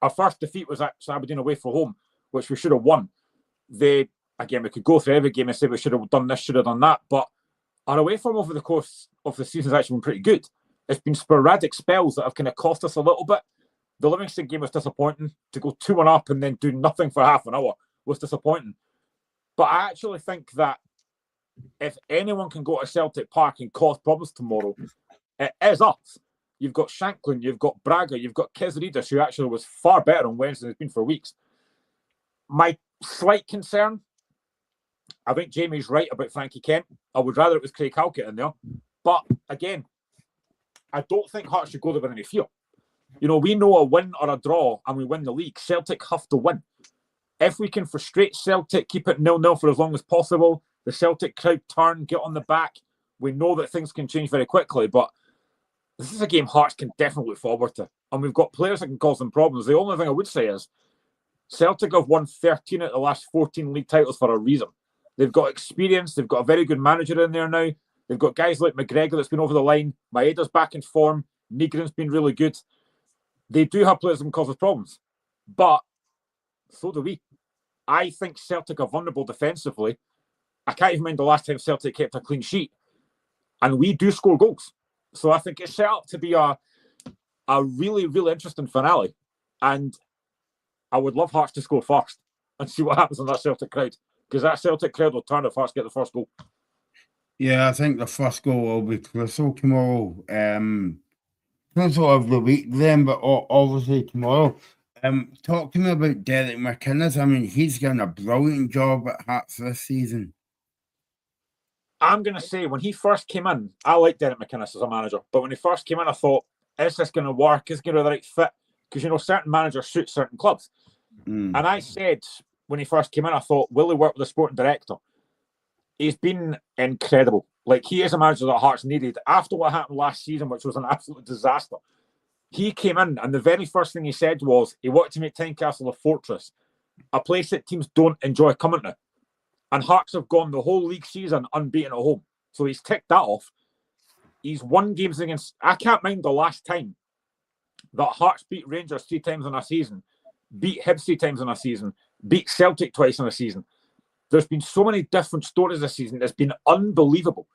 Our first defeat was at Aberdeen away from home, which we should have won. Again, we could go through every game and say we should have done this, should have done that, but our away form over the course of the season has actually been pretty good. It's been sporadic spells that have kind of cost us a little bit. The Livingston game was disappointing. To go 2-1 up and then do nothing for half an hour was disappointing. But I actually think that if anyone can go to Celtic Park and cause problems tomorrow, it is us. You've got Shanklin, you've got Braga, you've got Kesaridas, who actually was far better on Wednesday than he's been for weeks. My slight concern, I think Jamie's right about Frankie Kent. I would rather it was Craig Halkett in there. But again, I don't think Hearts should go there with any fear. You know, we know a win or a draw and we win the league. Celtic have to win. If we can frustrate Celtic, keep it 0-0 for as long as possible, the Celtic crowd turn, get on the back, we know that things can change very quickly. But this is a game Hearts can definitely look forward to. And we've got players that can cause them problems. The only thing I would say is Celtic have won 13 out of the last 14 league titles for a reason. They've got experience. They've got a very good manager in there now. They've got guys like McGregor that's been over the line. Maeda's back in form. Nygren's been really good. They do have players that can cause us problems. But so do we. I think Celtic are vulnerable defensively. I can't even remember the last time Celtic kept a clean sheet. And we do score goals. So I think it's set up to be a really, really interesting finale. And I would love Hearts to score first and see what happens in that Celtic crowd. Because that Celtic crowd will turn if Hearts get the first goal. Yeah, I think the first goal will be crucial tomorrow. Crucial of the week then, but obviously tomorrow. Talk to me about Derek McInnes. I mean, he's done a brilliant job at Hearts this season. I'm going to say, when he first came in, I liked Derek McInnes as a manager. But when he first came in, I thought, is this going to work? Is it going to be the right fit? Because, you know, certain managers suit certain clubs. And I said, when he first came in, I thought, will he work with the sporting director? He's been incredible. Like, he is a manager that Hearts needed. After what happened last season, which was an absolute disaster, he came in and the very first thing he said was he wanted to make Tynecastle a fortress, a place that teams don't enjoy coming to. And Hearts have gone the whole league season unbeaten at home. So he's ticked that off. He's won games against... I can't mind the last time that Hearts beat Rangers 3 times in a season, beat Hibs 3 times in a season, beat Celtic twice in a season. There's been so many different stories this season. It's been unbelievable.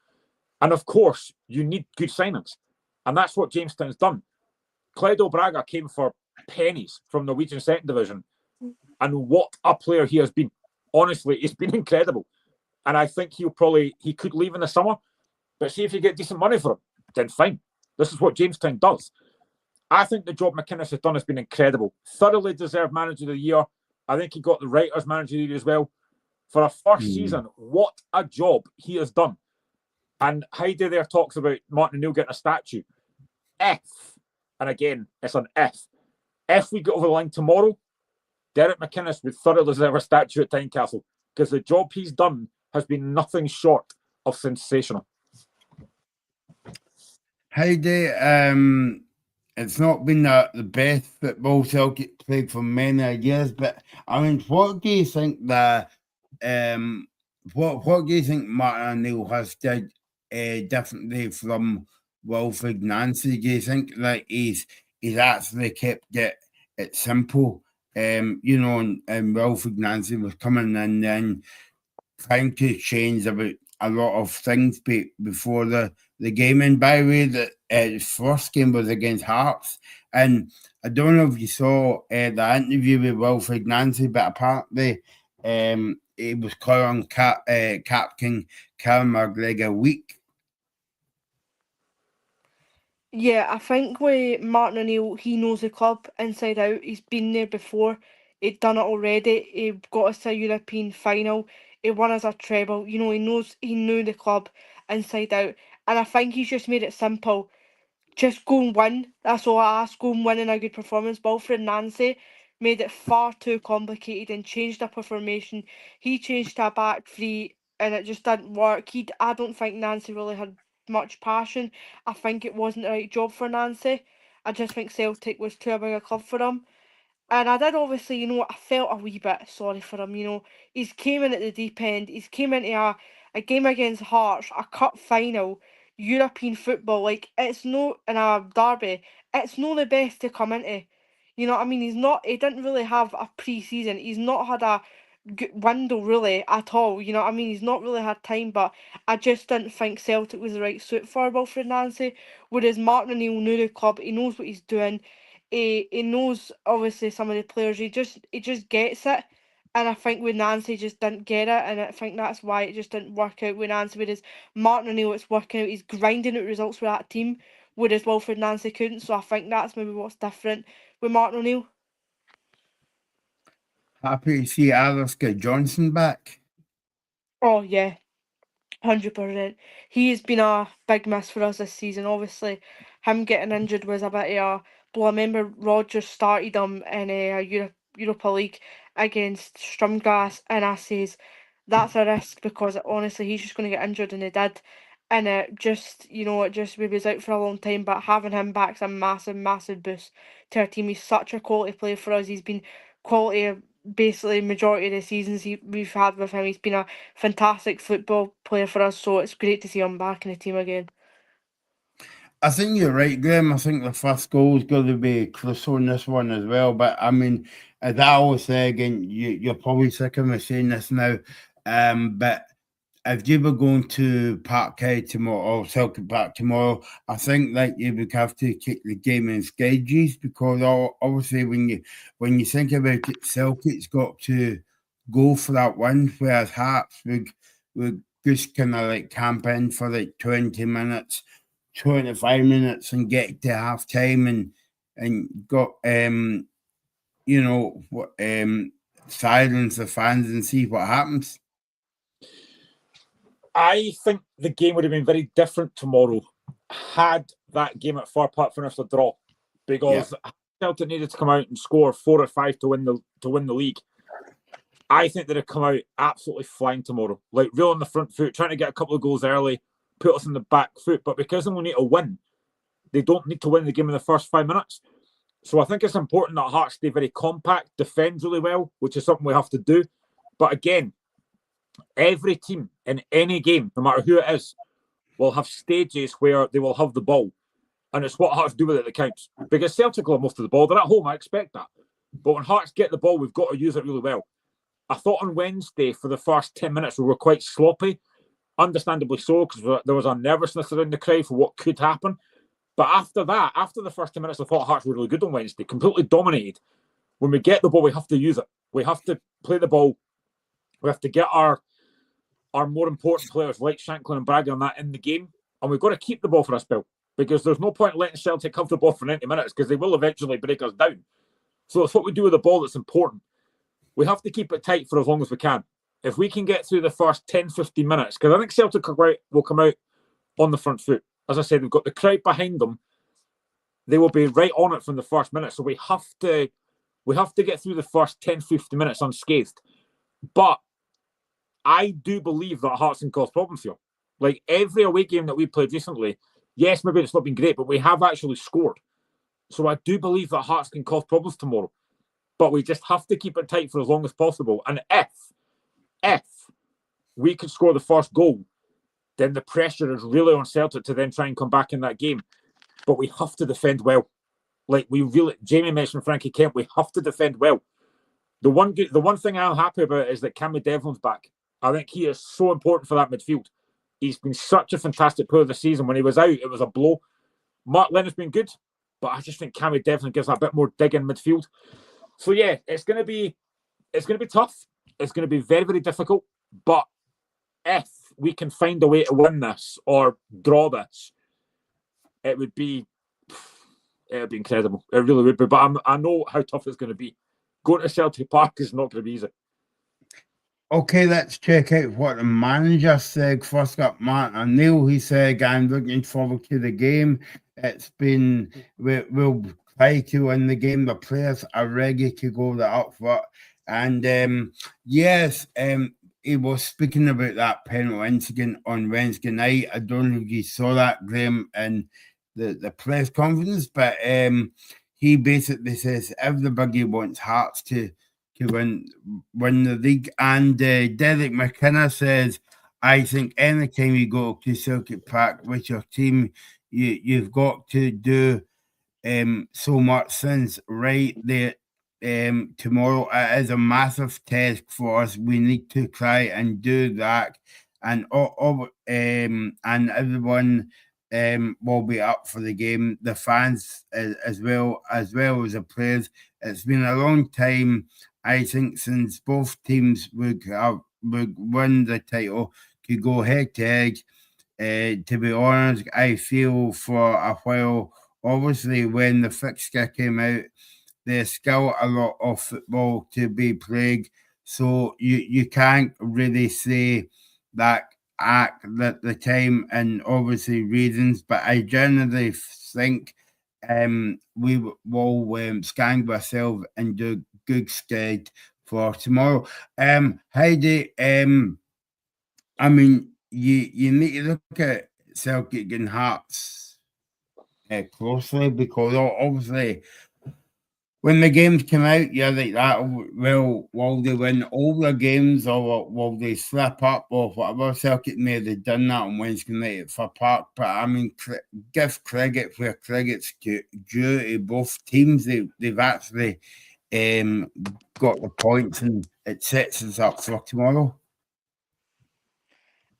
And of course, you need good signings. And that's what Jamestown's done. Clydo Braga came for pennies from Norwegian Second Division. And what a player he has been. Honestly, he's been incredible. And I think he could leave in the summer. But see if you get decent money for him, then fine. This is what Jamestown does. I think the job McInnes has done has been incredible. Thoroughly deserved manager of the year. I think he got the writers' manager of the year as well. For a first season, what a job he has done. And Heidi there talks about Martin O'Neill getting a statue. If, and again, it's an if we get over the line tomorrow, Derek McInnes would thoroughly deserve a statue at Tynecastle, because the job he's done has been nothing short of sensational. Heidi, it's not been the best football Celtic played for many years, but I mean, what do you think what do you think Martin O'Neill has did differently from Wilfried Nancy? Do you think that he's actually kept it simple? You know, and Wilfried Nancy was coming in and trying to change about a lot of things before the game. And by the way, his first game was against Hearts. And I don't know if you saw the interview with Wilfried Nancy, but apparently he was calling Captain Callum McGregor weak. Yeah, I think with Martin O'Neill, he knows the club inside out. He's been there before. He'd done it already. He got us to a European final. He won us a treble. You know, he knew the club inside out. And I think he's just made it simple. Just go and win. That's all I ask. Go and win in a good performance. Wilfred Nancy made it far too complicated and changed up a formation. He changed to a back three and it just didn't work. I don't think Nancy really had much passion. I think it wasn't the right job for Nancy. I just think Celtic was too big a club for him. And I did obviously, I felt a wee bit sorry for him, He's came in at the deep end. He's came into a game against Hearts, a cup final, European football. Like, it's no, in a derby, it's no the best to come into. You know what I mean? He didn't really have a pre-season. He's not had a good window really at all. You know what I mean? He's not really had time, but I just didn't think Celtic was the right suit for Wilfred Nancy. Whereas Martin O'Neill knew the club, he knows what he's doing. He knows obviously some of the players. He just gets it, and I think with Nancy just didn't get it, and I think that's why it just didn't work out with Nancy. Whereas Martin O'Neill, it's working out. He's grinding out results with that team, whereas Wilfred Nancy couldn't. So I think that's maybe what's different with Martin O'Neill. Happy to see Alistair Johnson back. Oh yeah, 100%. He has been a big miss for us this season. Obviously, him getting injured was a bit of a blow. I remember Rodgers started him in a Europa League against Strumgrass, and I says that's a risk because honestly he's just going to get injured, and he did. And it just maybe was out for a long time. But having him back's a massive, massive boost to our team. He's such a quality player for us. He's been quality basically majority of the seasons we've had with him. He's been a fantastic football player for us, so it's great to see him back in the team again. I think you're right, Graham. I think the first goal is going to be Clouseau on this one as well. But I mean, as I always say again, you're probably sick of me saying this now. But if you were going to Parkhead tomorrow or Celtic Park tomorrow, I think that you would have to kick the game in stages because obviously when you think about it, Celtic's got to go for that win, whereas Hearts would just kind of like camp in for like 20 minutes, 25 minutes and get to half time and got silence the fans and see what happens. I think the game would have been very different tomorrow had that game at Fir Park finished a draw, because Celtic needed to come out and score 4 or 5 to win the league. I think they'd have come out absolutely flying tomorrow, like real on the front foot, trying to get a couple of goals early, put us in the back foot. But because they only need to win, they don't need to win the game in the first 5 minutes. So I think it's important that Hearts stay very compact, defend really well, which is something we have to do. But again, every team in any game, no matter who it is, will have stages where they will have the ball. And it's what Hearts do with it that counts. Because Celtic will have most of the ball. They're at home, I expect that. But when Hearts get the ball, we've got to use it really well. I thought on Wednesday, for the first 10 minutes, we were quite sloppy. Understandably so, because there was a nervousness around the crowd for what could happen. But after that, after the first 10 minutes, I thought Hearts were really good on Wednesday. Completely dominated. When we get the ball, we have to use it. We have to play the ball. We have to get our more important players like Shankland and Bragg on that in the game. And we've got to keep the ball for a spell, because there's no point letting Celtic have the ball for 90 minutes because they will eventually break us down. So it's what we do with the ball that's important. We have to keep it tight for as long as we can. If we can get through the first 10, 15 minutes, because I think Celtic will come out on the front foot. As I said, we've got the crowd behind them. They will be right on it from the first minute. So we have to get through the first 10, 15 minutes unscathed. But I do believe that Hearts can cause problems here. Like every away game that we played recently, yes, maybe it's not been great, but we have actually scored. So I do believe that Hearts can cause problems tomorrow. But we just have to keep it tight for as long as possible. And if we could score the first goal, then the pressure is really on Celtic to then try and come back in that game. But we have to defend well. Like Jamie mentioned Frankie Kemp, we have to defend well. The one thing I'm happy about is that Cammy Devlin's back. I think he is so important for that midfield. He's been such a fantastic player this season. When he was out, it was a blow. Mark Leonard's been good, but I just think Cammy Devlin gives that bit more dig in midfield. So yeah, it's going to be tough. It's going to be very, very difficult. But if we can find a way to win this or draw this, it would be it'd be incredible. It really would be. But I know how tough it's going to be. Going to Celtic Park is not going to be easy. Okay, let's check out what the manager said. First up, Martin O'Neill. He said, I'm looking forward to the game. We'll try to win the game. The players are ready to go. They're up for it. And yes, he was speaking about that penalty incident on Wednesday night. I don't know if you saw that, Graham, in the press conference, but he basically says everybody wants Hearts to win the league. And Derek McKenna says, I think anytime you go to Celtic Park with your team, you've got to do so much since right there. Tomorrow it is a massive test for us. We need to try and do that, and and everyone will be up for the game. The fans as well as the players. It's been a long time, I think, since both teams would win the title to go head to head. To be honest, I feel for a while. Obviously, when the fixture came out, there's still a lot of football to be played, so you can't really say that at the time, and obviously reasons, but I generally think we will stand ourselves and do good stead for tomorrow. Heidi, I mean, you need to look at Celtic and Hearts closely, because obviously when the games come out, you're like that. Well, will they win all the games, or will they slip up, or whatever? Celtic may have done that on Wednesday night at Fir Park, but I mean, give credit where credit's due to both teams. They've actually got the points, and it sets us up for tomorrow.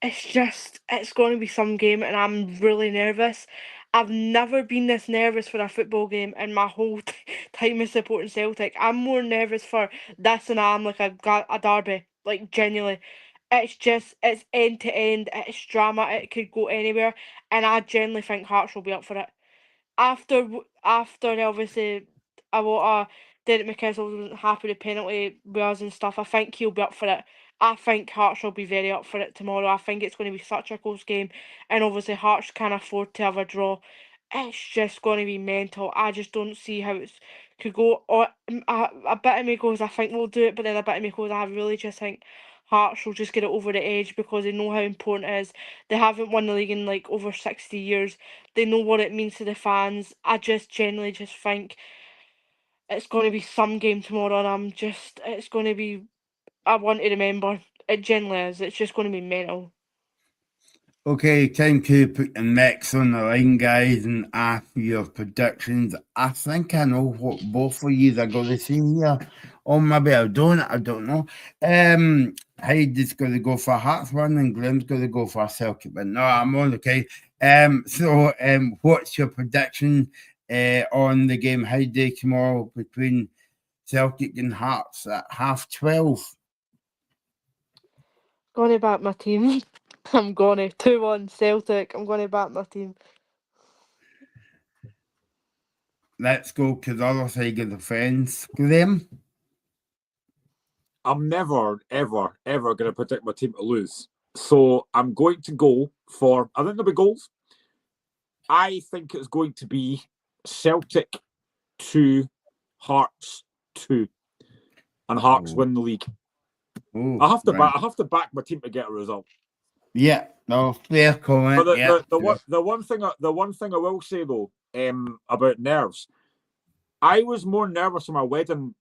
It's going to be some game, and I'm really nervous. I've never been this nervous for a football game in my whole time of supporting Celtic. I'm more nervous for this than I am like a derby. Like, genuinely. It's end to end. It's drama. It could go anywhere. And I genuinely think Hearts will be up for it. After obviously a lot of Derek McKenzie wasn't happy with the penalty with us and stuff, I think he'll be up for it. I think Hearts will be very up for it tomorrow. I think it's going to be such a close game, and obviously Hearts can't afford to have a draw. It's just going to be mental. I just don't see how it could go. Or a bit of me goes, I think we'll do it, but then a bit of me goes, I really just think Hearts will just get it over the edge because they know how important it is. They haven't won the league in like over 60 years. They know what it means to the fans. I just generally just think it's going to be some game tomorrow, and it's going to be I want to remember. It generally is. It's just going to be mental. Okay, time to put the necks on the line, guys, and ask your predictions. I think I know what both of you are going to see here. Or maybe I don't know. Heidi's going to go for Hearts one, and Graham's going to go for Celtic, but no, I'm on okay. So what's your prediction on the game Heidi tomorrow between Celtic and Hearts at 12:30? Going to back my team. I'm going to 2-1 Celtic. I'm going to back my team. Let's go to the other side of the fence. Graham? I'm never, ever, ever going to predict my team to lose. So I'm going to go for, I think there'll be goals. I think it's going to be Celtic 2, Hearts 2. And Hearts win the league. Ooh, I have to back my team to get a result. Yeah, no, fair comment. But the one thing I will say though, about nerves, I was more nervous on my wedding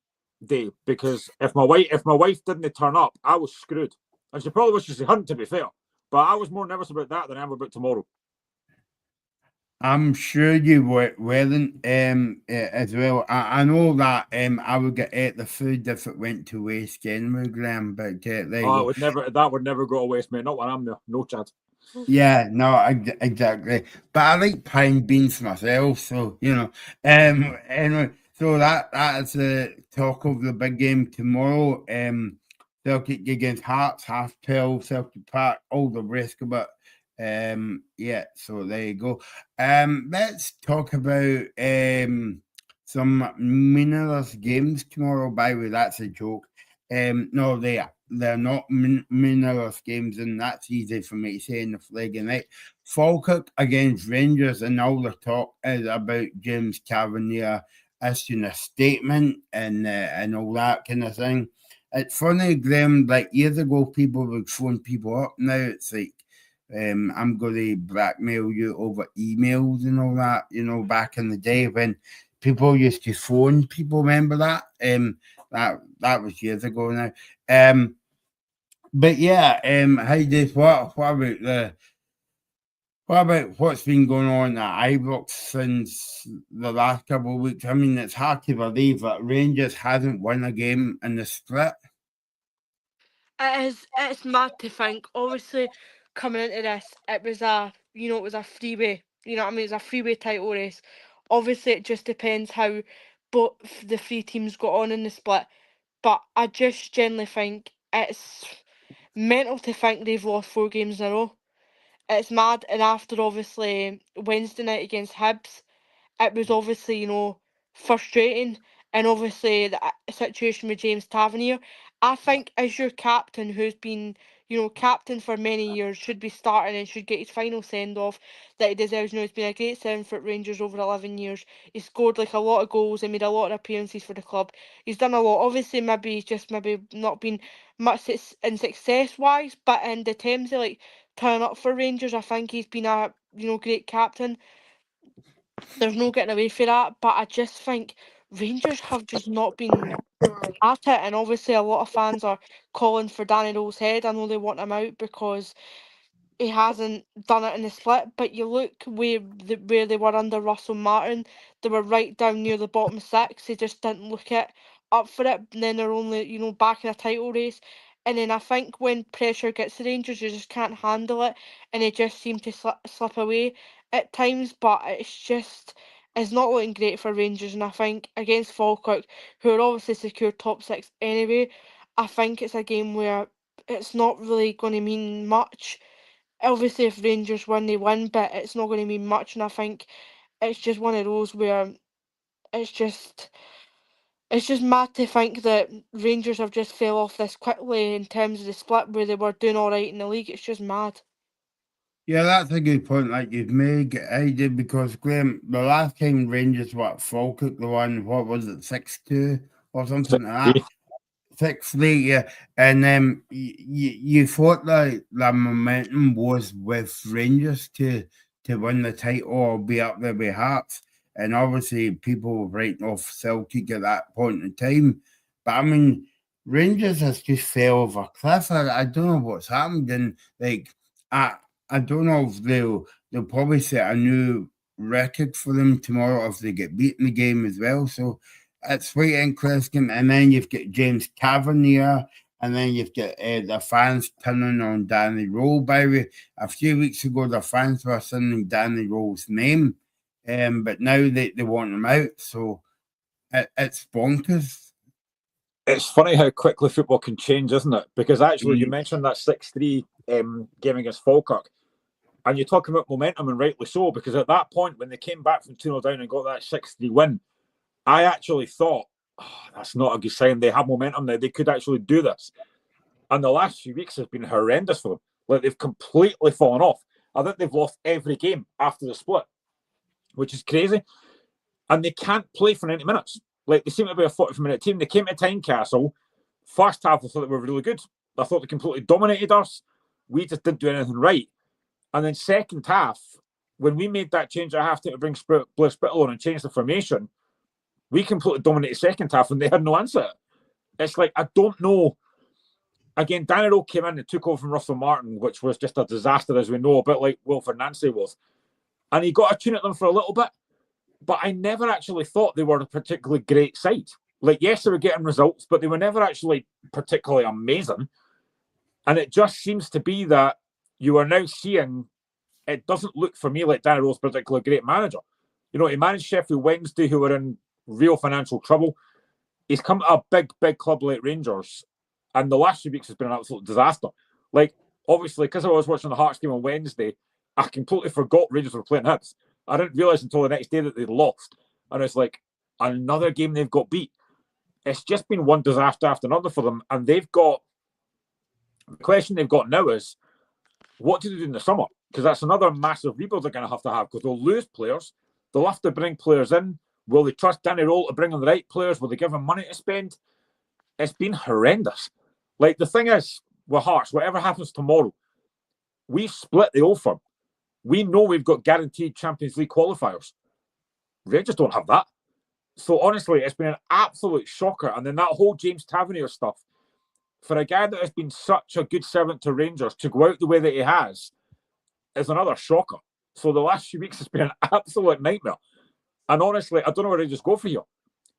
day because if my wife didn't turn up, I was screwed, and she probably was just a hunt, to be fair. But I was more nervous about that than I am about tomorrow. I'm sure you weren't as well. I know that I would get ate the food if it went to waste anyway, Graham. But that would never go to waste, mate. Not when I'm there. No chance. Yeah, no, exactly. But I like pine beans myself, so you know. Anyway, so that is the talk of the big game tomorrow. Celtic against Hearts, 12:30 Celtic Park, all the rest of it. Yeah, so there you go. Let's talk about some meaningless games tomorrow. By the way, that's a joke. No, they're not meaningless games, and that's easy for me to say in the flag night. Falkirk against Rangers, and all the talk is about James Tavernier issuing a statement and all that kind of thing. It's funny, Graham, like years ago, people would phone people up. Now it's like, I'm going to blackmail you over emails and all that, back in the day when people used to phone people, remember that? That was years ago now. But yeah, Heidi, what about what's been going on at Ibrox since the last couple of weeks? I mean, it's hard to believe that Rangers hasn't won a game in the split. It's mad to think. Obviously, coming into this, it was a freeway. You know what I mean? It's a freeway title race. Obviously, it just depends how both the three teams got on in the split. But I just generally think it's mental to think they've lost 4 games in a row. It's mad. And after obviously Wednesday night against Hibs, it was obviously, frustrating. And obviously the situation with James Tavernier, I think as your captain who's been, captain for many years, should be starting and should get his final send off that he deserves. He's been a great 7 foot Rangers over 11 years. He scored like a lot of goals and made a lot of appearances for the club. He's done a lot. Obviously maybe he's just not been much in success wise, but in the terms of like turning up for Rangers, I think he's been a great captain. There's no getting away from that, but I just think Rangers have just not been at it, and obviously a lot of fans are calling for Danny Rowe's head. I know they want him out because he hasn't done it in the split, but you look where they were under Russell Martin, they were right down near the bottom 6. They just didn't look up for it, and then they're only back in a title race. And then I think when pressure gets the Rangers, you just can't handle it, and they just seem to slip away at times. But it's not looking great for Rangers, and I think against Falkirk, who are obviously secured top 6 anyway, I think it's a game where it's not really going to mean much. Obviously, if Rangers win, they win, but it's not going to mean much. And I think it's just one of those where it's just mad to think that Rangers have just fell off this quickly in terms of the split where they were doing all right in the league. It's just mad. Yeah, that's a good point that you've made, Heidi, because Graham, the last time Rangers Falkirk, the one, what was it, 6-2 or something like that? 6-3, yeah. And you thought that the momentum was with Rangers to win the title or be up there with Hearts. And obviously people were writing off Celtic at that point in time. But I mean, Rangers has just fell over a cliff. I don't know what's happened. And I don't know if they'll probably set a new record for them tomorrow if they get beat in the game as well. So it's quite interesting. And then you've got James Tavernier, and then you've got the fans turning on Danny Rowe. By the way, a few weeks ago, the fans were singing Danny Rowe's name, but now they want him out. So it's bonkers. It's funny how quickly football can change, isn't it? Because actually, you mentioned that 6-3 game against Falkirk, and you're talking about momentum, and rightly so, because at that point, when they came back from 2-0 down and got that 6-3 win, I actually thought, that's not a good sign. They have momentum now. They could actually do this. And the last few weeks have been horrendous for them. Like, they've completely fallen off. I think they've lost every game after the split, which is crazy. And they can't play for 90 minutes. Like, they seem to be a 45-minute team. They came to Tynecastle. First half, I thought they were really good. I thought they completely dominated us. We just didn't do anything right. And then second half, when we made that change at half-time to bring Blair Spittle on and change the formation, we completely dominated second half and they had no answer. It's like, I don't know. Again, Danny Rowe came in and took over from Russell Martin, which was just a disaster, as we know, a bit like Wilfred Nancy was. And he got a tune at them for a little bit. But I never actually thought they were a particularly great side. Like, yes, they were getting results, but they were never actually particularly amazing. And it just seems to be that you are now seeing, it doesn't look for me like Danny Rowe's a particularly great manager. He managed Sheffield Wednesday, who were in real financial trouble. He's come to a big club like Rangers, and the last few weeks has been an absolute disaster. Like, obviously, because I was watching the Hearts game on Wednesday, I completely forgot Rangers were playing Hibs. I didn't realise until the next day that they'd lost. And it's like, another game they've got beat. It's just been one disaster after another for them. And they've got, the question they've got now is, what do they do in the summer? Because that's another massive rebuild they're going to have, because they'll lose players. They'll have to bring players in. Will they trust Danny Roll to bring in the right players? Will they give him money to spend? It's been horrendous. Like, the thing is, with Hearts, whatever happens tomorrow, we've split the Old Firm. We know we've got guaranteed Champions League qualifiers. Rangers don't have that. So honestly, it's been an absolute shocker. And then that whole James Tavernier stuff, for a guy that has been such a good servant to Rangers to go out the way that he has, is another shocker. So the last few weeks has been an absolute nightmare. And honestly, I don't know where Rangers go for here.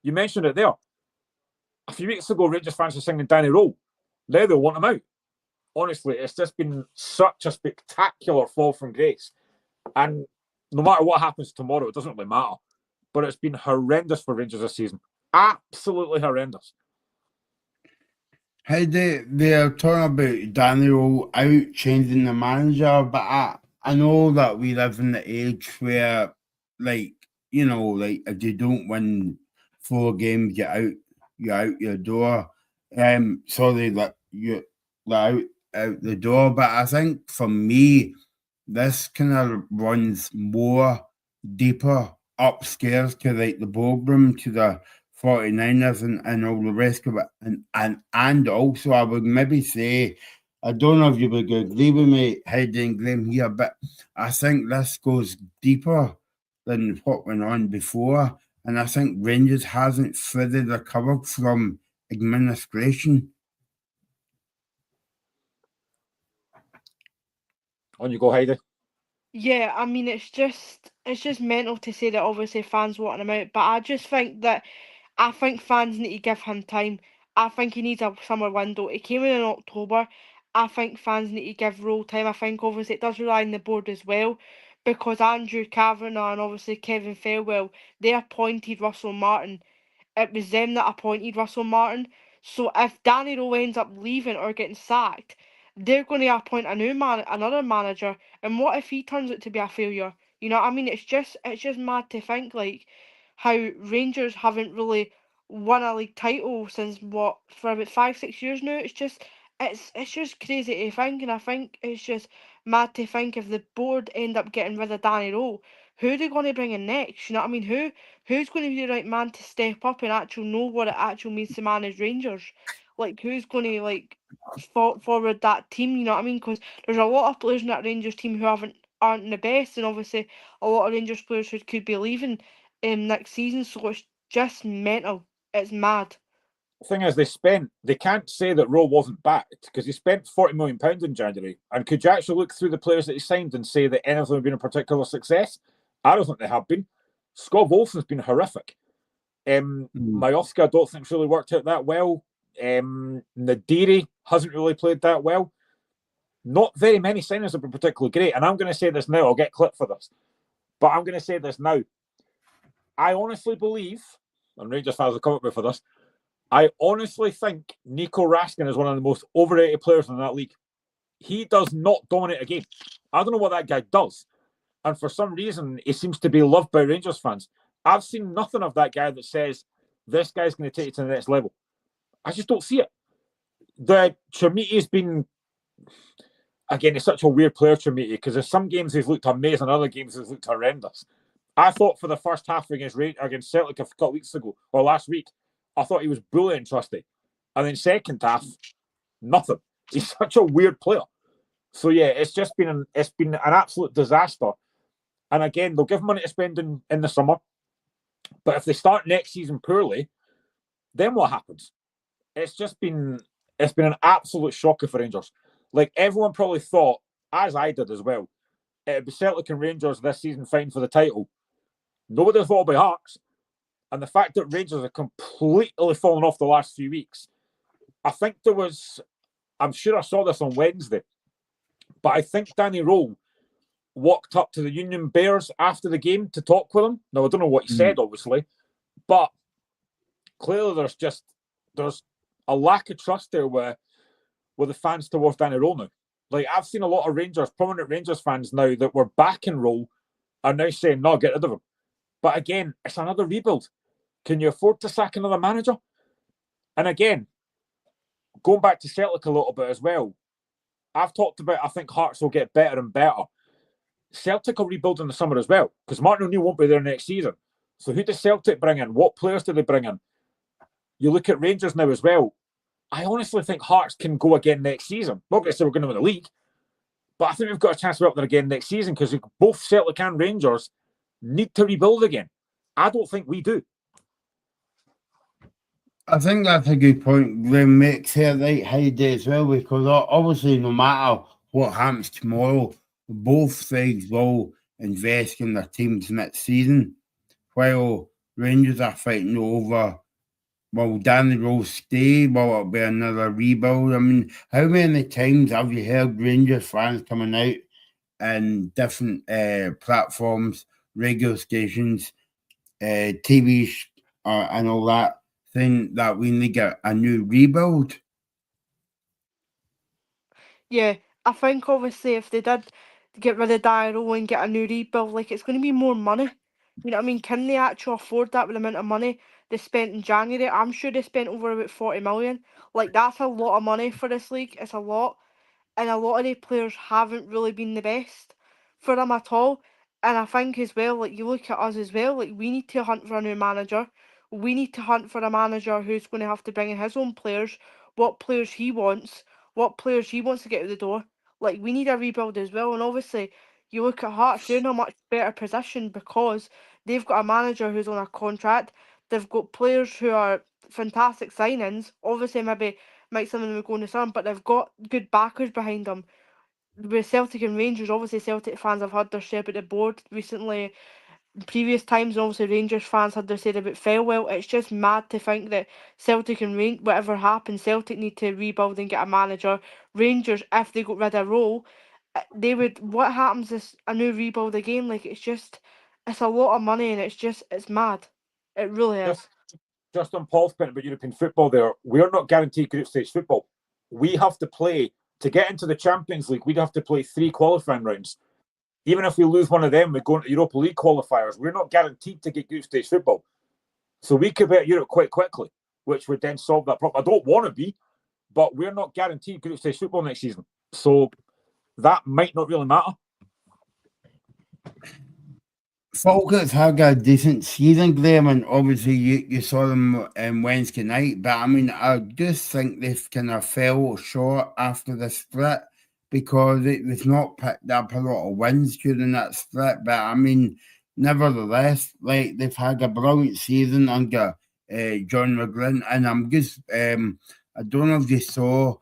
You mentioned it there. A few weeks ago, Rangers fans were singing Danny Rowe. Now they want him out. Honestly, it's just been such a spectacular fall from grace. And no matter what happens tomorrow, it doesn't really matter. But it's been horrendous for Rangers this season. Absolutely horrendous. Hey, they're talking about Daniel out changing the manager, but I know that we live in the age where, like, you know, like, if you don't win 4 games, you're out your door. Sorry, that you're out the door. But I think for me, this kind of runs more deeper upstairs to like the boardroom, to the 49ers and all the rest of it. And also I would maybe say, I don't know if you would agree with me, Heidi and Graham here, but I think this goes deeper than what went on before. And I think Rangers hasn't fully recovered from administration. On you go, Heidi. Yeah, I mean, it's just mental to say that obviously fans want him out, but I just think that fans need to give him time. I think he needs a summer window. He came in October. I think fans need to give Roll time. I think obviously it does rely on the board as well, because Andrew Kavanagh and obviously Kevin Fairwell, they appointed Russell Martin. It was them that appointed Russell Martin. So if Danny Rowe ends up leaving or getting sacked, they're going to appoint another manager. And what if he turns out to be a failure? You know what I mean? It's just mad to think like how Rangers haven't really won a league title since for about 5-6 years now. It's just crazy to think, and I think it's just mad to think if the board end up getting rid of Danny Rowe, who are they going to bring in next? You know what I mean? Who's going to be the right man to step up and actually know what it actually means to manage Rangers? Like, who's going to like forward that team? You know what I mean? Because there's a lot of players in that Rangers team who aren't the best, and obviously a lot of Rangers players who could be leaving next season. So it's just mental. It's mad. The thing is, they can't say that Rowe wasn't backed, because he spent £40 million in January. And could you actually look through the players that he signed and say that any of them have been a particular success? I don't think they have been. Scott Olsen's been horrific. Majowski, I don't think's really worked out that well. Nadiri hasn't really played that well. Not very many signings have been particularly great. And I'm going to say this now. I'll get clipped for this. But I'm going to say this now. I honestly believe, and Rangers fans will come up with for this, I honestly think Nico Raskin is one of the most overrated players in that league. He does not dominate a game. I don't know what that guy does. And for some reason, he seems to be loved by Rangers fans. I've seen nothing of that guy that says, this guy's going to take it to the next level. I just don't see it. The Chermiti's been, again, he's such a weird player, Chermiti, because there's some games he's looked amazing, other games he's looked horrendous. I thought for the first half against Celtic a couple of weeks ago, or last week, I thought he was brilliant, Trusty. And then second half, nothing. He's such a weird player. So yeah, it's been an absolute disaster. And again, they'll give money to spend in the summer. But if they start next season poorly, then what happens? It's been an absolute shocker for Rangers. Like, everyone probably thought, as I did as well, it'd be Celtic and Rangers this season fighting for the title. Nobody thought about Hearts. And the fact that Rangers are completely fallen off the last few weeks, I think I'm sure I saw this on Wednesday, but I think Danny Rowe walked up to the Union Bears after the game to talk with them. Now, I don't know what he said, obviously, but clearly there's a lack of trust there with the fans towards Danny Rowe now. Like, I've seen a lot of Rangers, prominent Rangers fans now that were back in role are now saying, no, get rid of him. But again, it's another rebuild. Can you afford to sack another manager? And again, going back to Celtic a little bit as well, I've talked about, I think Hearts will get better and better. Celtic will rebuild in the summer as well, because Martin O'Neill won't be there next season. So who does Celtic bring in? What players do they bring in? You look at Rangers now as well. I honestly think Hearts can go again next season. Not going to say we're going to win the league, but I think we've got a chance to be up there again next season, because both Celtic and Rangers need to rebuild again. I don't think we do. I think that's a good point Glenn makes here, right, Heidi, as well, because obviously no matter what happens tomorrow, both sides will invest in their teams next season, while Rangers are fighting over, will Danny Rose stay? Will it be another rebuild? I mean, how many times have you heard Rangers fans coming out in different platforms, radio stations, TV and all that, saying that we need a new rebuild? Yeah, I think obviously if they did get rid of Dyer and get a new rebuild, like, it's going to be more money. You know what I mean? Can they actually afford that with the amount of money they spent in January? I'm sure they spent over about 40 million. Like, that's a lot of money for this league. It's a lot. And a lot of the players haven't really been the best for them at all. And I think as well, like, you look at us as well, like, we need to hunt for a new manager. We need to hunt for a manager who's going to have to bring in his own players, what players he wants, what players he wants to get out the door. Like, we need a rebuild as well. And obviously, you look at Hearts, they're in a much better position because they've got a manager who's on a contract. They've got players who are fantastic signings. Obviously, maybe might some of them go in the sun, but they've got good backers behind them. With Celtic and Rangers, obviously Celtic fans have had their share about the board recently. In previous times, obviously Rangers fans had their say about Fairwell. It's just mad to think that Celtic and whatever happens, Celtic need to rebuild and get a manager. Rangers, if they got rid of Rowe, they would. What happens is a new rebuild again. Like, it's a lot of money, and it's mad. It really is. Just on Paul's point about European football there, we're not guaranteed group stage football. We have to play, to get into the Champions League, we'd have to play 3 qualifying rounds. Even if we lose one of them, we go into Europa League qualifiers. We're not guaranteed to get group stage football. So we could be at Europe quite quickly, which would then solve that problem. I don't want to be, but we're not guaranteed group stage football next season. So that might not really matter. Falkirk's had a decent season, Graham, and obviously you saw them Wednesday night, but I mean, I just think they've kind of fell short after the split because they've not picked up a lot of wins during that split. But I mean, nevertheless, like, they've had a brilliant season under John McGlynn, and I'm just, I don't know if you saw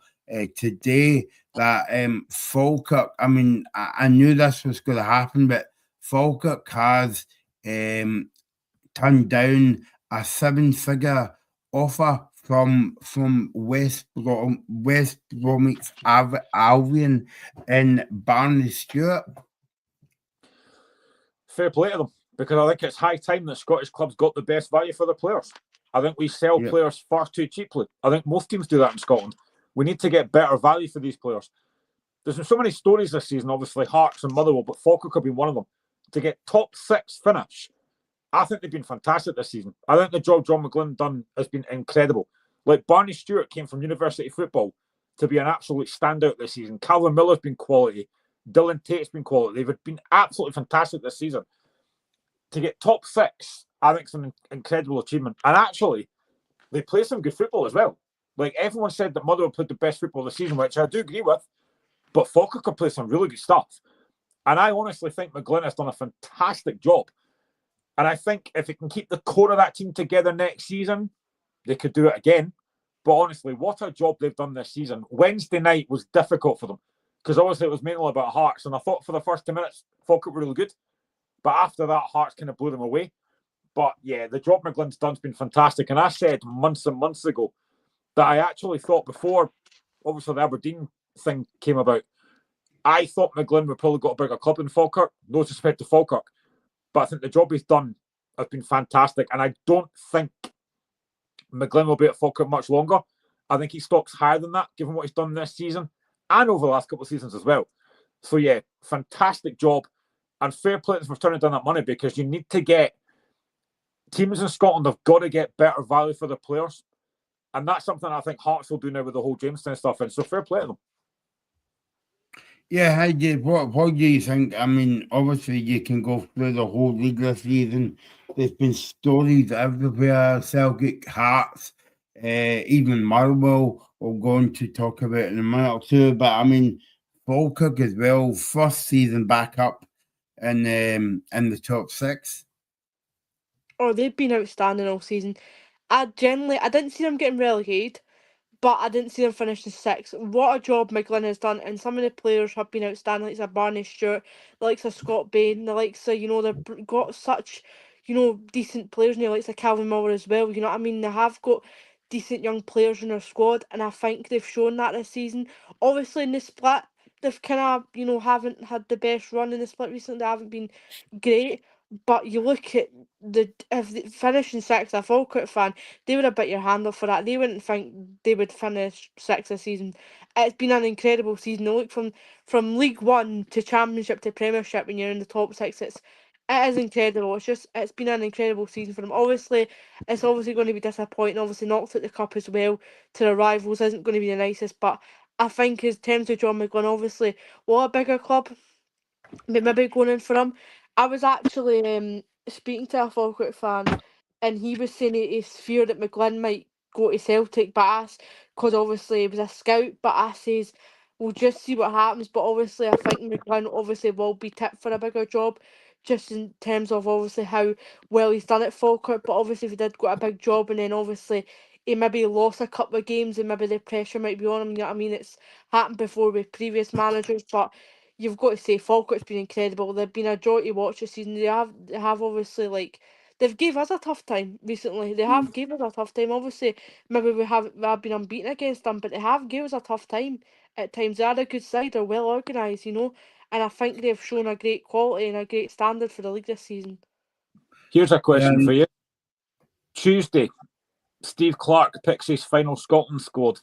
today that Falkirk, I mean, I knew this was going to happen, but Falkirk has turned down a 7-figure offer from West Bromwich Albion in Barney Stewart. Fair play to them, because I think it's high time that Scottish clubs got the best value for their players. I think we sell players far too cheaply. I think most teams do that in Scotland. We need to get better value for these players. There's been so many stories this season, obviously Hearts and Motherwell, but Falkirk have been one of them. To get top 6 finish, I think they've been fantastic this season. I think the job John McGlynn done has been incredible. Like, Barney Stewart came from university football to be an absolute standout this season. Calvin Miller's been quality. Dylan Tate's been quality. They've been absolutely fantastic this season. To get top 6, I think it's an incredible achievement. And actually, they play some good football as well. Like, everyone said that Motherwell played the best football this season, which I do agree with. But Falkirk have played some really good stuff. And I honestly think McGlynn has done a fantastic job. And I think if he can keep the core of that team together next season, they could do it again. But honestly, what a job they've done this season. Wednesday night was difficult for them because obviously it was mainly about Hearts. And I thought for the first 10 minutes, Falkirk were really good. But after that, Hearts kind of blew them away. But yeah, the job McGlynn's done has been fantastic. And I said months and months ago that I actually thought before, obviously the Aberdeen thing came about, I thought McGlynn would probably got a bigger club in Falkirk. No disrespect to Falkirk. But I think the job he's done has been fantastic. And I don't think McGlynn will be at Falkirk much longer. I think he stops higher than that, given what he's done this season. and over the last couple of seasons as well. So yeah, fantastic job, and fair play for turning down that money, because you need to get teams in Scotland have got to get better value for their players, and that's something I think Hearts will do now with the whole Jamestown stuff. And so fair play to them. Yeah, hi Dave. What do you think? I mean, obviously you can go through the whole league this season. There's been stories everywhere. Celtic, Hearts, even Marble. We're going to talk about in a minute or two. But I mean, Falkirk as well. First season back up in the top 6. Oh, they've been outstanding all season. I didn't see them getting relegated, but I didn't see them finish in 6th. What a job McGlynn has done, and some of the players have been outstanding, like Barney Stewart, the likes of Scott Bain, the likes of, they've got such, decent players, and the likes of Calvin Miller as well, you know what I mean? They have got decent young players in their squad, and I think they've shown that this season. Obviously in the split, they've kind of, haven't had the best run in the split recently, they haven't been great, but you look at if they finish in 6th, a Falkirk fan, they would have bit your hand off for that. They wouldn't think they would finish 6th this season. It's been an incredible season. Look, from League One to Championship to Premiership, when you're in the top 6, it is incredible. It's been an incredible season for them. Obviously, it's obviously going to be disappointing. Obviously, knocked out the cup as well to the rivals isn't going to be the nicest. But I think in terms of John McGlynn, obviously, what a bigger club, but maybe going in for him. I was actually speaking to a Falkirk fan, and he was saying his fear that McGlynn might go to Celtic, but because obviously he was a scout, but I says we'll just see what happens. But obviously, I think McGlynn obviously will be tipped for a bigger job, just in terms of obviously how well he's done at Falkirk. But obviously, if he did got a big job, and then obviously he maybe lost a couple of games, and maybe the pressure might be on him. You know what I mean? It's happened before with previous managers, but you've got to say Falkirk's been incredible. They've been a joy to watch this season. They have obviously they've gave us a tough time recently. They have gave us a tough time. Obviously, maybe we have been unbeaten against them, but they have gave us a tough time at times. They are a good side. They're well organised, and I think they've shown a great quality and a great standard for the league this season. Here's a question for you. Tuesday, Steve Clarke picks his final Scotland squad.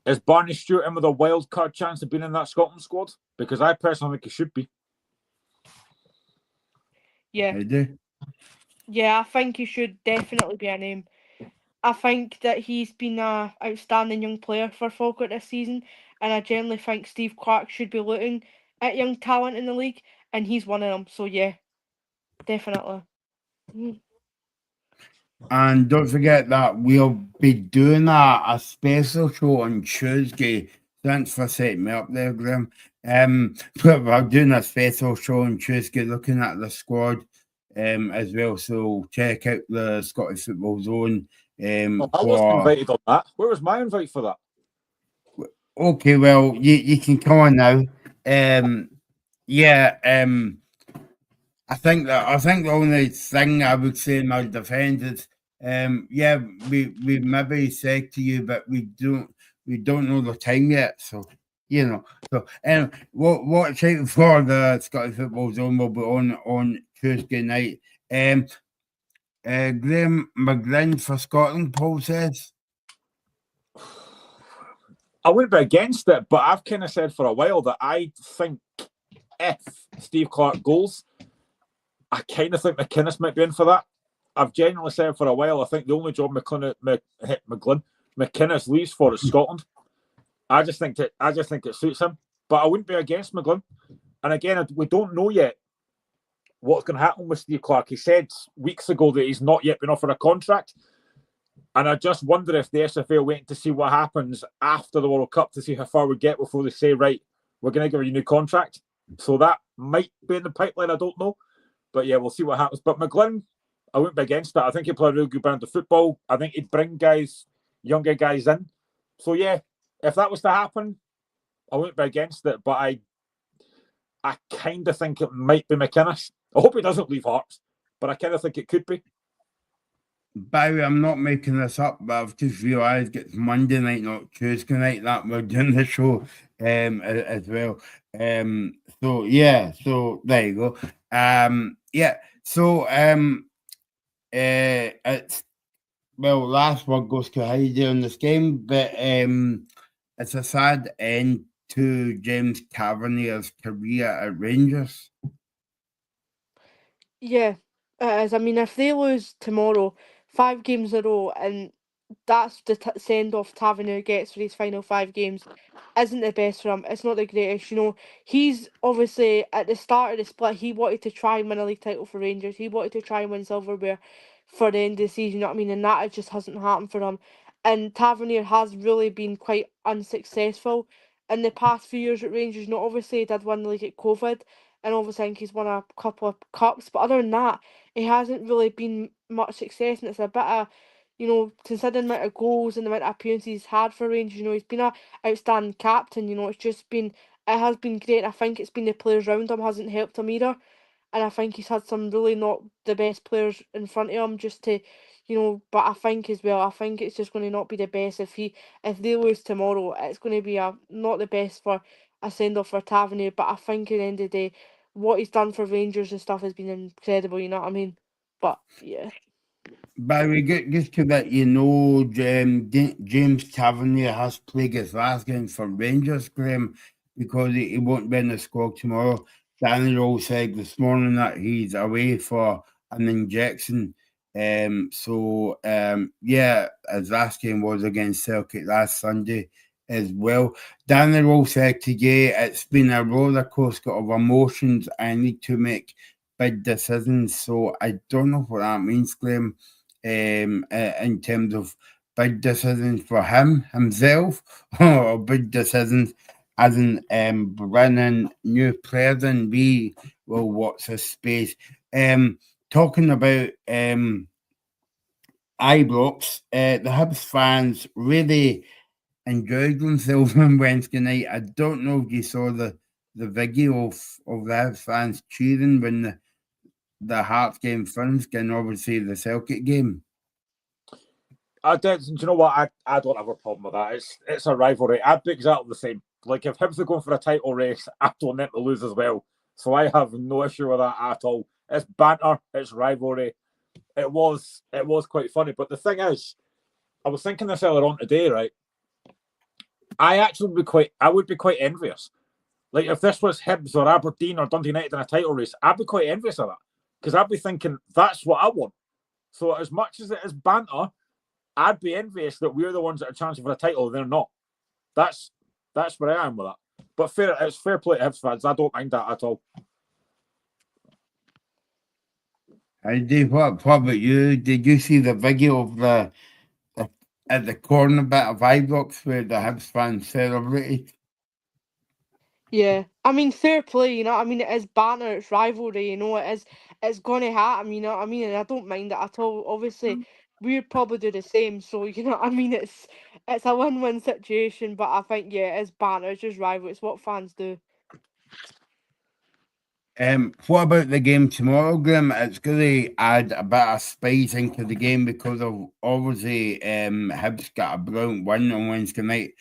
Is Barney Stewart in with a wild card chance of being in that Scotland squad? Because I personally think he should be. Yeah. I do. Yeah, I think he should definitely be a name. I think that he's been an outstanding young player for Falkirk this season, and I generally think Steve Clarke should be looking at young talent in the league, and he's one of them. So yeah, definitely. And don't forget that we'll be doing a special show on Tuesday. Thanks for setting me up there, Graham. But we're doing a special show on Tuesday looking at the squad as well. So check out the Scottish Football Zone. I wasn't invited on that. Where was my invite for that? Okay, well, you can come on now. I think the only thing I would say in my defence is, we maybe said to you, but we don't know the time yet. So watch out for the Scottish Football Zone. Will be on Tuesday night. Graham McGlynn for Scotland, Paul says. I wouldn't be against it, but I've kind of said for a while that I think if Steve Clarke goes, I kind of think McInnes might be in for that. I've genuinely said for a while, I think the only job McInnes leaves for is Scotland. I just think it suits him, but I wouldn't be against McGlynn. And again, we don't know yet what's going to happen with Steve Clarke. He said weeks ago that he's not yet been offered a contract. And I just wonder if the SFA are waiting to see what happens after the World Cup to see how far we get before they say, right, we're going to give you a new contract. So that might be in the pipeline. I don't know. But yeah, we'll see what happens. But McGlynn, I wouldn't be against that. I think he'd play a really good brand of football. I think he'd bring younger guys in. So yeah, if that was to happen, I wouldn't be against it. But I kind of think it might be McInnes. I hope he doesn't leave Hearts, but I kind of think it could be. By the way, I'm not making this up, but I've just realised it's Monday night, not Tuesday night, that we're doing the show as well. So there you go. It's last word goes to Heidi on this game, but it's a sad end to James Tavernier's career at Rangers. Yeah, it is. I mean, if they lose tomorrow, 5 games in a row, and that's the send off Tavernier gets for his final 5 games, isn't the best for him. It's not the greatest. You know, he's obviously at the start of the split, he wanted to try and win a league title for Rangers. He wanted to try and win silverware for the end of the season. You know what I mean? And that it just hasn't happened for him. And Tavernier has really been quite unsuccessful in the past few years at Rangers. You know, obviously he did win the league at COVID, and obviously I think he's won a couple of cups. But other than that, he hasn't really been much success, and it's a bit of, you know, considering the amount of goals and the amount of appearances he's had for Rangers, you know, he's been a outstanding captain. You know, it's just been, it has been great. I think it's been the players around him hasn't helped him either, and I think he's had some really not the best players in front of him just to, you know. But I think as well, I think it's just going to not be the best if they lose tomorrow. It's going to be a not the best for a send off for Tavernier. But I think at the end of the day, what he's done for Rangers and stuff has been incredible. You know what I mean? But yeah. But we get just to let you know, James Tavernier has played his last game for Rangers, Graham, because he won't be in the squad tomorrow. Daniel said this morning that he's away for an injection. Yeah, his last game was against Celtic last Sunday as well. Daniel said today it's been a roller coaster of emotions. I need to make big decisions. So I don't know what that means, Graham. In terms of big decisions for himself, or big decisions as in bringing new players in. We will watch this space. Talking about Ibrox, the Hibs fans really enjoyed themselves on Wednesday night. I don't know if you saw the video of the Hibs fans cheering when the Hearts game finished, and obviously the Celtic game. I did. Do you know what? I don't have a problem with that. It's a rivalry. I'd be exactly the same. Like, if Hibs are going for a title race, I don't want them to lose as well. So I have no issue with that at all. It's banter. It's rivalry. It was quite funny. But the thing is, I was thinking this earlier on today, right? I would be quite envious. Like, if this was Hibs or Aberdeen or Dundee United in a title race, I'd be quite envious of that. Because I'd be thinking, that's what I want. So as much as it is banter, I'd be envious that we're the ones that are chancing for a title and they're not. That's where I am with that. But it's fair play to Hibs fans. I don't mind that at all. Hey Dave, what about you? Did you see the video of the at the corner bit of Ibrox where the Hibs fans celebrated? Yeah, I mean, fair play, you know what I mean? It is banter, it's rivalry, you know, it's going to happen, you know what I mean? And I don't mind it at all. Obviously, we'd probably do the same, so, you know what I mean? It's a win-win situation, but I think, yeah, it is banter, it's just rivalry, it's what fans do. What about the game tomorrow, Graham? It's going to add a bit of spice into the game because of obviously Hibs got a brilliant win on Wednesday night,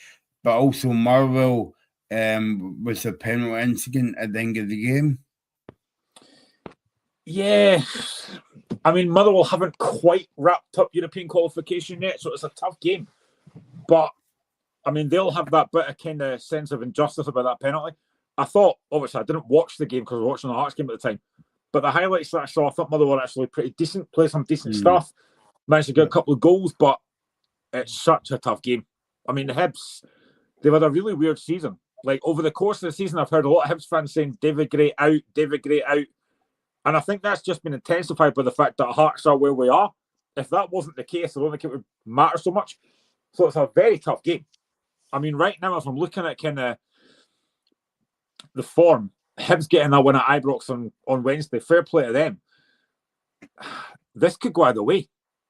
but also Motherwell was a penalty incident at the end of the game. Yeah, I mean, Motherwell haven't quite wrapped up European qualification yet, so it's a tough game. But I mean, they'll have that bit of kind of sense of injustice about that penalty. I thought, obviously, I didn't watch the game because I was watching the Hearts game at the time. But the highlights that I saw, I thought Motherwell were actually pretty decent, played some decent stuff, managed to get a couple of goals, but it's such a tough game. I mean, the Hibs, they've had a really weird season. Like, over the course of the season, I've heard a lot of Hibs fans saying David Gray out, David Gray out. And I think that's just been intensified by the fact that Hearts are where we are. If that wasn't the case, I don't think it would matter so much. So it's a very tough game. I mean, right now, if I'm looking at kind of the form, Hibs getting that win at Ibrox on Wednesday, fair play to them. This could go either way.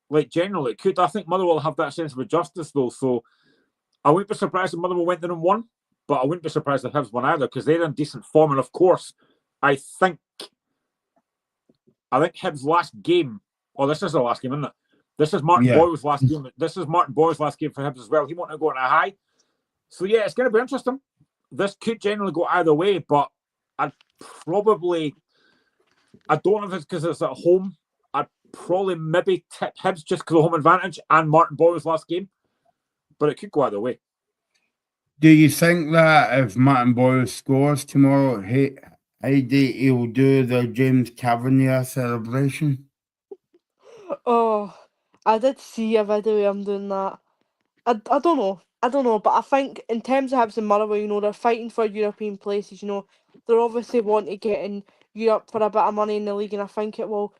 Like, generally, it could. I think Motherwell have that sense of justice, though. So I wouldn't be surprised if Motherwell went there and won, but I wouldn't be surprised if Hibs won either, because they're in decent form. And of course, I think Hibs' last game, this is the last game, isn't it? This is Martin Boyle's last game. This is Martin Boyle's last game for Hibs as well. He wanted to go on a high. So yeah, it's going to be interesting. This could generally go either way, but I don't know if it's because it's at home. I'd probably maybe tip Hibs just because of home advantage and Martin Boyle's last game, but it could go either way. Do you think that if Martin Boyle scores tomorrow, he'll do the James Cavalier celebration? Oh, I did see a video of him doing that. I don't know. I don't know, but I think in terms of Hibs and Motherwell, they're fighting for European places, they're obviously wanting to get in Europe for a bit of money in the league, and I think it will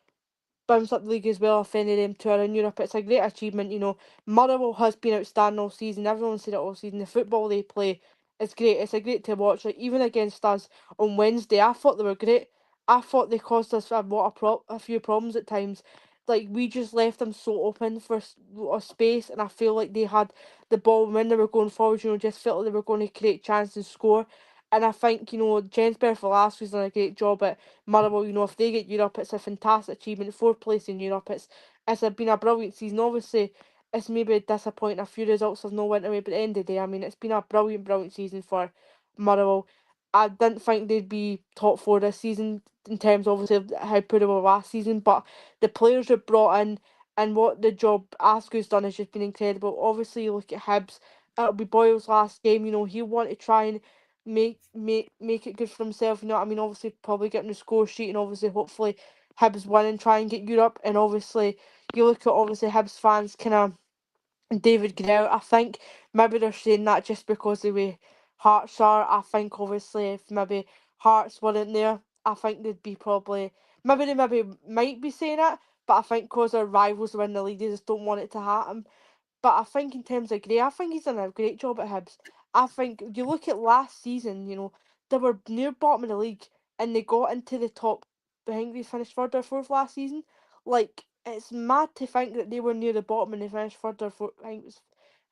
bounce up the league as well if any of them two are in Europe. It's a great achievement, Motherwell has been outstanding all season. Everyone said it all season. The football they play is great. It's a great to watch. Like even against us on Wednesday, I thought they were great. I thought they caused us a few problems at times. Like we just left them so open for a space, and I feel like they had the ball when they were going forward. Just felt like they were going to create chances and score. And I think Jens Velasquez's done a great job at Motherwell. If they get Europe, it's a fantastic achievement. Fourth place in Europe, been a brilliant season. Obviously, it's maybe disappointing. A few results have no went away, but at the end of the day, I mean, it's been a brilliant season for Motherwell. I didn't think they'd be top four this season in terms, obviously, of how poor they were last season. But the players they've brought in and what the job Asco's done has just been incredible. Obviously, you look at Hibs. It'll be Boyle's last game. He'll want to try and make it good for himself. You know what I mean? Obviously, probably getting the score sheet, and obviously, hopefully, Hibs win and try and get Europe. And obviously, you look at Hibs fans, kind of David Grell. I think maybe they're saying that just because the way Hearts are. I think obviously if maybe Hearts weren't there, I think they'd be probably they might be saying it, but I think because our rivals are in the league, they just don't want it to happen. But I think in terms of Gray, I think he's done a great job at Hibs. I think you look at last season, they were near bottom of the league and they got into the top. I think they finished third or fourth last season. Like it's mad to think that they were near the bottom and they finished third or fourth. I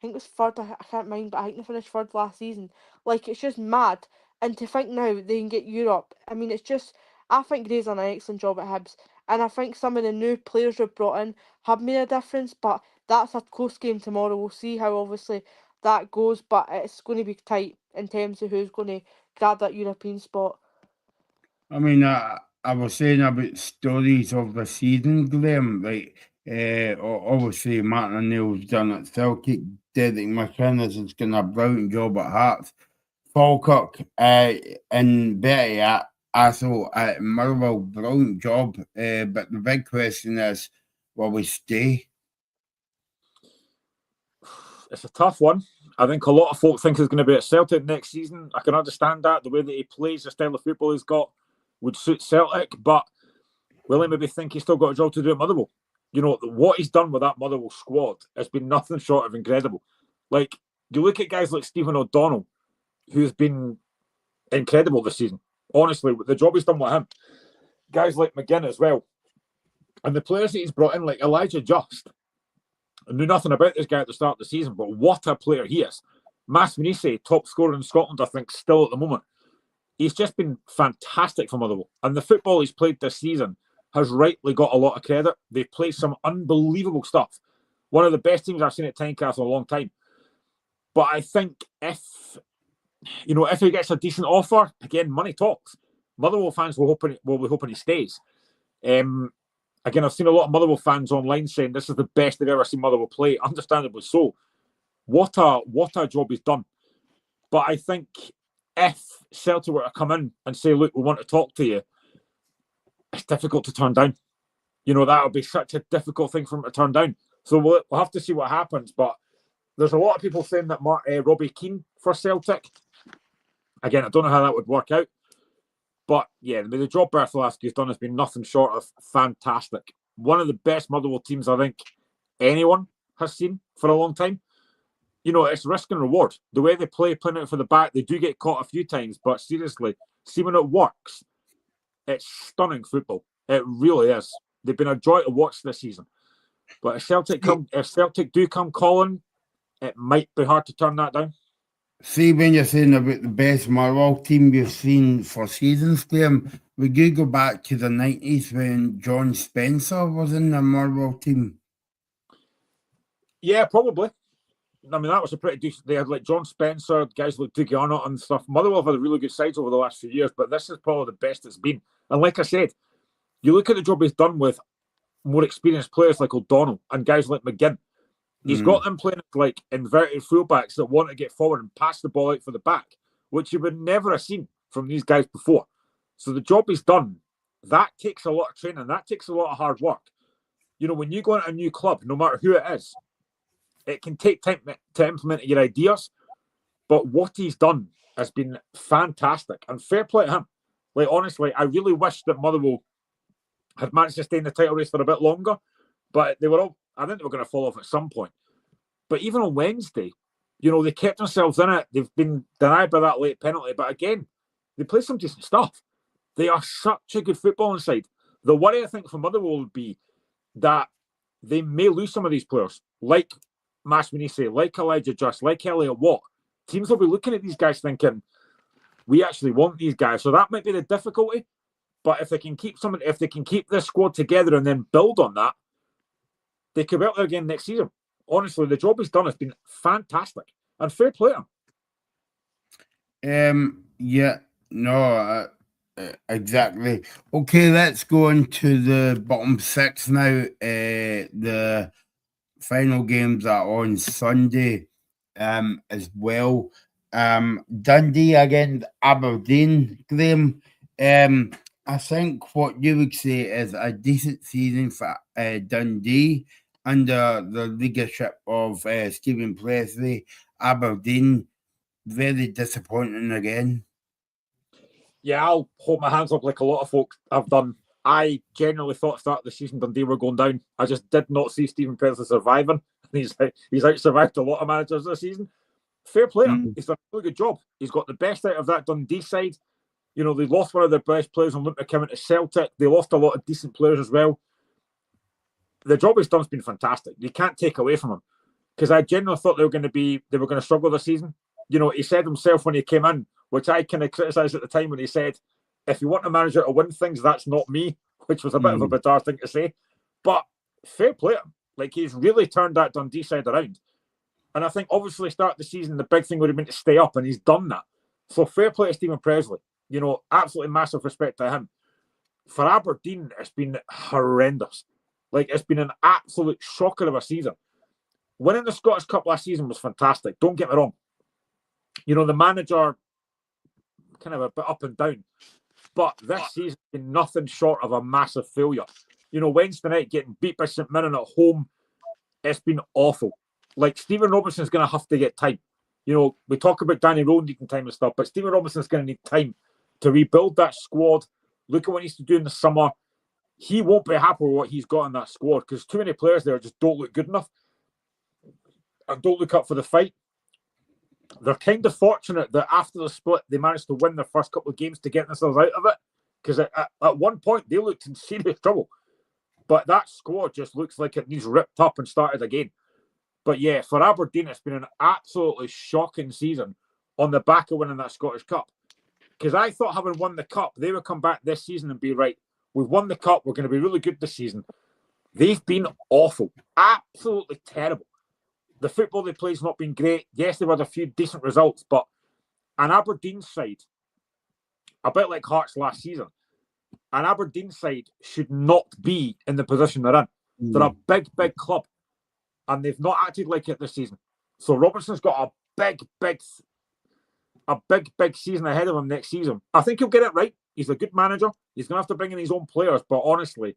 think it was third. I can't mind, but I think they finished third last season. Like it's just mad. And to think now they can get Europe. I mean, it's just. I think Gray's done an excellent job at Hibs, and I think some of the new players we've brought in have made a difference. But that's a close game tomorrow. We'll see how obviously that goes, but it's going to be tight in terms of who's going to grab that European spot. I mean, I was saying about stories of the season, Graham. Like, obviously, Martin O'Neill's done at Celtic. Derek McInnes has done a brilliant job at Hearts. Falkirk and Betty I thought at Motherwell, brilliant job. But the big question is, will we stay? It's a tough one. I think a lot of folk think he's going to be at Celtic next season. I can understand that. The way that he plays, the style of football he's got would suit Celtic, but will he maybe think he's still got a job to do at Motherwell? What he's done with that Motherwell squad has been nothing short of incredible. Like, you look at guys like Stephen O'Donnell, who's been incredible this season. Honestly, the job he's done with him. Guys like McGinn as well. And the players that he's brought in, like Elijah Just, I knew nothing about this guy at the start of the season, but what a player he is. Mas Manise, top scorer in Scotland, I think, still at the moment. He's just been fantastic for Motherwell. And the football he's played this season has rightly got a lot of credit. They've played some unbelievable stuff. One of the best teams I've seen at Tynecastle in a long time. But I think if he gets a decent offer, again, money talks. Motherwell fans will be hoping he stays. Again, I've seen a lot of Motherwell fans online saying this is the best they've ever seen Motherwell play. Understandably so. What a job he's done. But I think if Celtic were to come in and say, look, we want to talk to you, it's difficult to turn down. That would be such a difficult thing for him to turn down. So we'll have to see what happens. But there's a lot of people saying that Robbie Keane for Celtic. Again, I don't know how that would work out. But yeah, the job Bartholomew has done has been nothing short of fantastic. One of the best Motherwell teams I think anyone has seen for a long time. It's risk and reward. The way they play, playing out for the back, they do get caught a few times, but seriously, see when it works, it's stunning football. It really is. They've been a joy to watch this season. But if Celtic do come calling, it might be hard to turn that down. See, when you're saying about the best Motherwell team we've seen for seasons, Graham, would you go back to the 90s when John Spencer was in the Motherwell team? Yeah, probably. I mean, that was a pretty decent. They had like John Spencer, guys like Dougie Arnott and stuff. Motherwell have had really good sides over the last few years, but this is probably the best it's been. And like I said, you look at the job he's done with more experienced players like O'Donnell and guys like McGinn. He's got them playing like inverted fullbacks that want to get forward and pass the ball out for the back, which you would never have seen from these guys before. So the job is done. That takes a lot of training. That takes a lot of hard work. You know, when you go into a new club, no matter who it is, it can take time to implement your ideas. But what he's done has been fantastic. And fair play to him. Like, honestly, I really wish that Motherwell had managed to stay in the title race for a bit longer. But they were all, I think they were going to fall off at some point. But even on Wednesday, you know, they kept themselves in it. They've been denied by that late penalty. But again, they play some decent stuff. They are such a good footballing side. The worry, I think, for Motherwell would be that they may lose some of these players, like Mash Manise, like Elijah Just, like Elliot Watt. Teams will be looking at these guys thinking, we actually want these guys. So that might be the difficulty. But if they can keep this squad together and then build on that, they could be out there again next season. Honestly, the job he's done has been fantastic. And fair play to him. Exactly. Okay, let's go into the bottom six now. The final games are on Sunday as well. Dundee against Aberdeen, Graham. I think what you would say is a decent season for Dundee under the leadership of Stephen Presley. Aberdeen, very disappointing again. Yeah, I'll hold my hands up like a lot of folk have done. I genuinely thought at the start of the season Dundee were going down. I just did not see Stephen Presley surviving. He's out-survived a lot of managers this season. Fair play. He's done a really good job. He's got the best out of that Dundee side. You know, they lost one of their best players on Luke McKimmon to Celtic. They lost a lot of decent players as well. The job he's done has been fantastic. You can't take away from him. Because I genuinely thought they were going to struggle this season. You know, he said himself when he came in, which I kind of criticised at the time when he said, if you want a manager to win things, that's not me, which was a bit of a bizarre thing to say. But fair play to him. Like, he's really turned that Dundee side around. And I think, obviously, start the season, the big thing would have been to stay up, and he's done that. So fair play to Stephen Presley. You know, absolutely massive respect to him. For Aberdeen, it's been horrendous. Like, it's been an absolute shocker of a season. Winning the Scottish Cup last season was fantastic. Don't get me wrong. You know, the manager kind of a bit up and down. But this season has been nothing short of a massive failure. You know, Wednesday night getting beat by St Mirren at home, it's been awful. Like, Stephen Robinson's going to have to get time. You know, we talk about Danny Rowe needing time and stuff, but Stephen Robinson's going to need time to rebuild that squad. Look at what he needs to do in the summer. He won't be happy with what he's got in that squad because too many players there just don't look good enough and don't look up for the fight. They're kind of fortunate that after the split, they managed to win their first couple of games to get themselves out of it. Because at one point, they looked in serious trouble. But that squad just looks like it needs ripped up and started again. But yeah, for Aberdeen, it's been an absolutely shocking season on the back of winning that Scottish Cup. Because I thought having won the Cup, they would come back this season and be right, we've won the Cup, we're going to be really good this season. They've been awful. Absolutely terrible. The football they play has not been great. Yes, they've had a few decent results, but an Aberdeen side, a bit like Hearts last season, an Aberdeen side should not be in the position they're in. They're a big, big club, and they've not acted like it this season. So Robinson's got a big season ahead of him next season. I think he'll get it right. He's a good manager. He's going to have to bring in his own players, but honestly,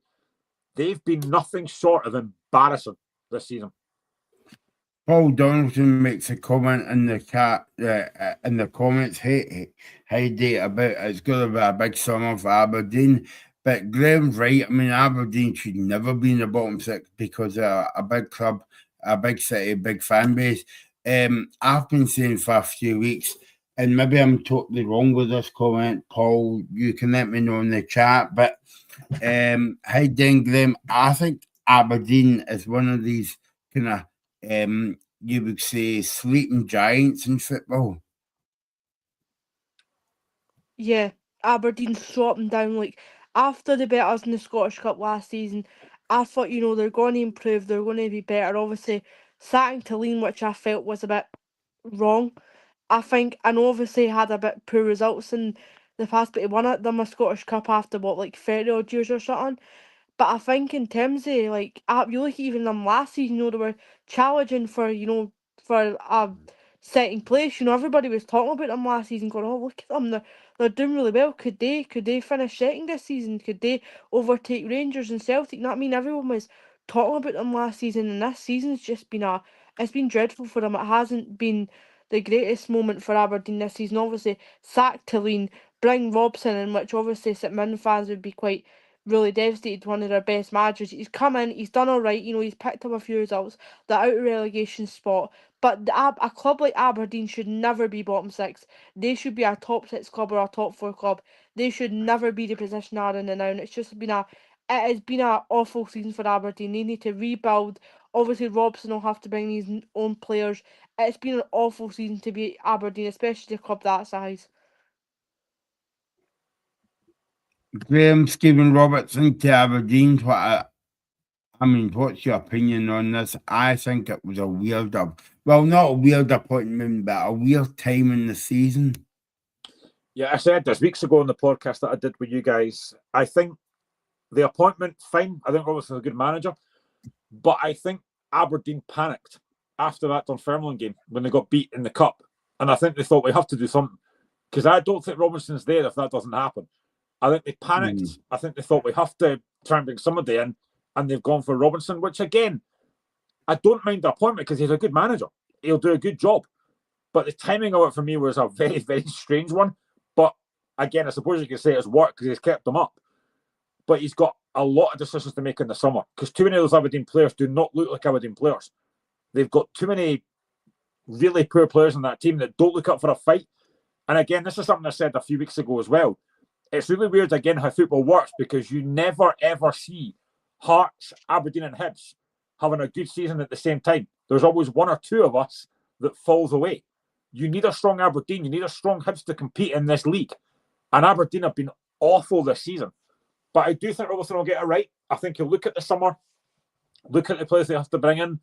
they've been nothing short of embarrassing this season. Paul Donaldson makes a comment in the chat, in the comments, Heidi, about it's going to be a big summer for Aberdeen. But Graham's right. I mean, Aberdeen should never be in the bottom six because they're a big club, a big city, big fan base. I've been saying for a few weeks, and maybe I'm totally wrong with this comment, Paul, you can let me know in the chat. But Heidi and Graham, I think Aberdeen is one of these kind of you would say sleeping giants in football. Yeah, Aberdeen shot them down. Like, after the beat us in the Scottish Cup last season, I thought, you know, they're going to improve, they're going to be better. Obviously, sacking Talene, which I felt was a bit wrong. I think, and obviously had a bit poor results in the past, but he won them a Scottish Cup after, 30 odd years or something. But I think in terms of like, you look at even them last season, they were challenging for, for second place. Everybody was talking about them last season, going, "Oh, look at them, they're doing really well. Could they finish second this season? Could they overtake Rangers and Celtic?" You know what I mean? Everyone was talking about them last season, and this season's just been it's been dreadful for them. It hasn't been the greatest moment for Aberdeen this season. Obviously, sack Tilleen, bring Robson in, which obviously St Mirren fans would be quite really devastated, one of their best managers. He's come in, he's done all right, he's picked up a few results, the out of relegation spot. But a club like Aberdeen should never be bottom six. They should be a top six club or a top four club. They should never be the position they are in now. And it's just been it has been an awful season for Aberdeen. They need to rebuild. Obviously, Robson will have to bring his own players. It's been an awful season to be Aberdeen, especially a club that size. Graham, Stephen Robertson to Aberdeen. What's your opinion on this? I think it was not a weird appointment, but a weird time in the season. Yeah, I said this weeks ago on the podcast that I did with you guys. I think the appointment, fine. I think Robertson's a good manager. But I think Aberdeen panicked after that Dunfermline game when they got beat in the cup. And I think they thought we have to do something. Because I don't think Robertson's there if that doesn't happen. I think they panicked. I think they thought we have to try and bring somebody in. And they've gone for Robinson, which again, I don't mind the appointment because he's a good manager. He'll do a good job. But the timing of it for me was a very, very strange one. But again, I suppose you could say it's work because he's kept them up. But he's got a lot of decisions to make in the summer because too many of those Aberdeen players do not look like Aberdeen players. They've got too many really poor players in that team that don't look up for a fight. And again, this is something I said a few weeks ago as well. It's really weird, again, how football works because you never, ever see Hearts, Aberdeen and Hibs having a good season at the same time. There's always one or two of us that falls away. You need a strong Aberdeen. You need a strong Hibs to compete in this league. And Aberdeen have been awful this season. But I do think Robertson will get it right. I think he'll look at the summer, look at the players they have to bring in,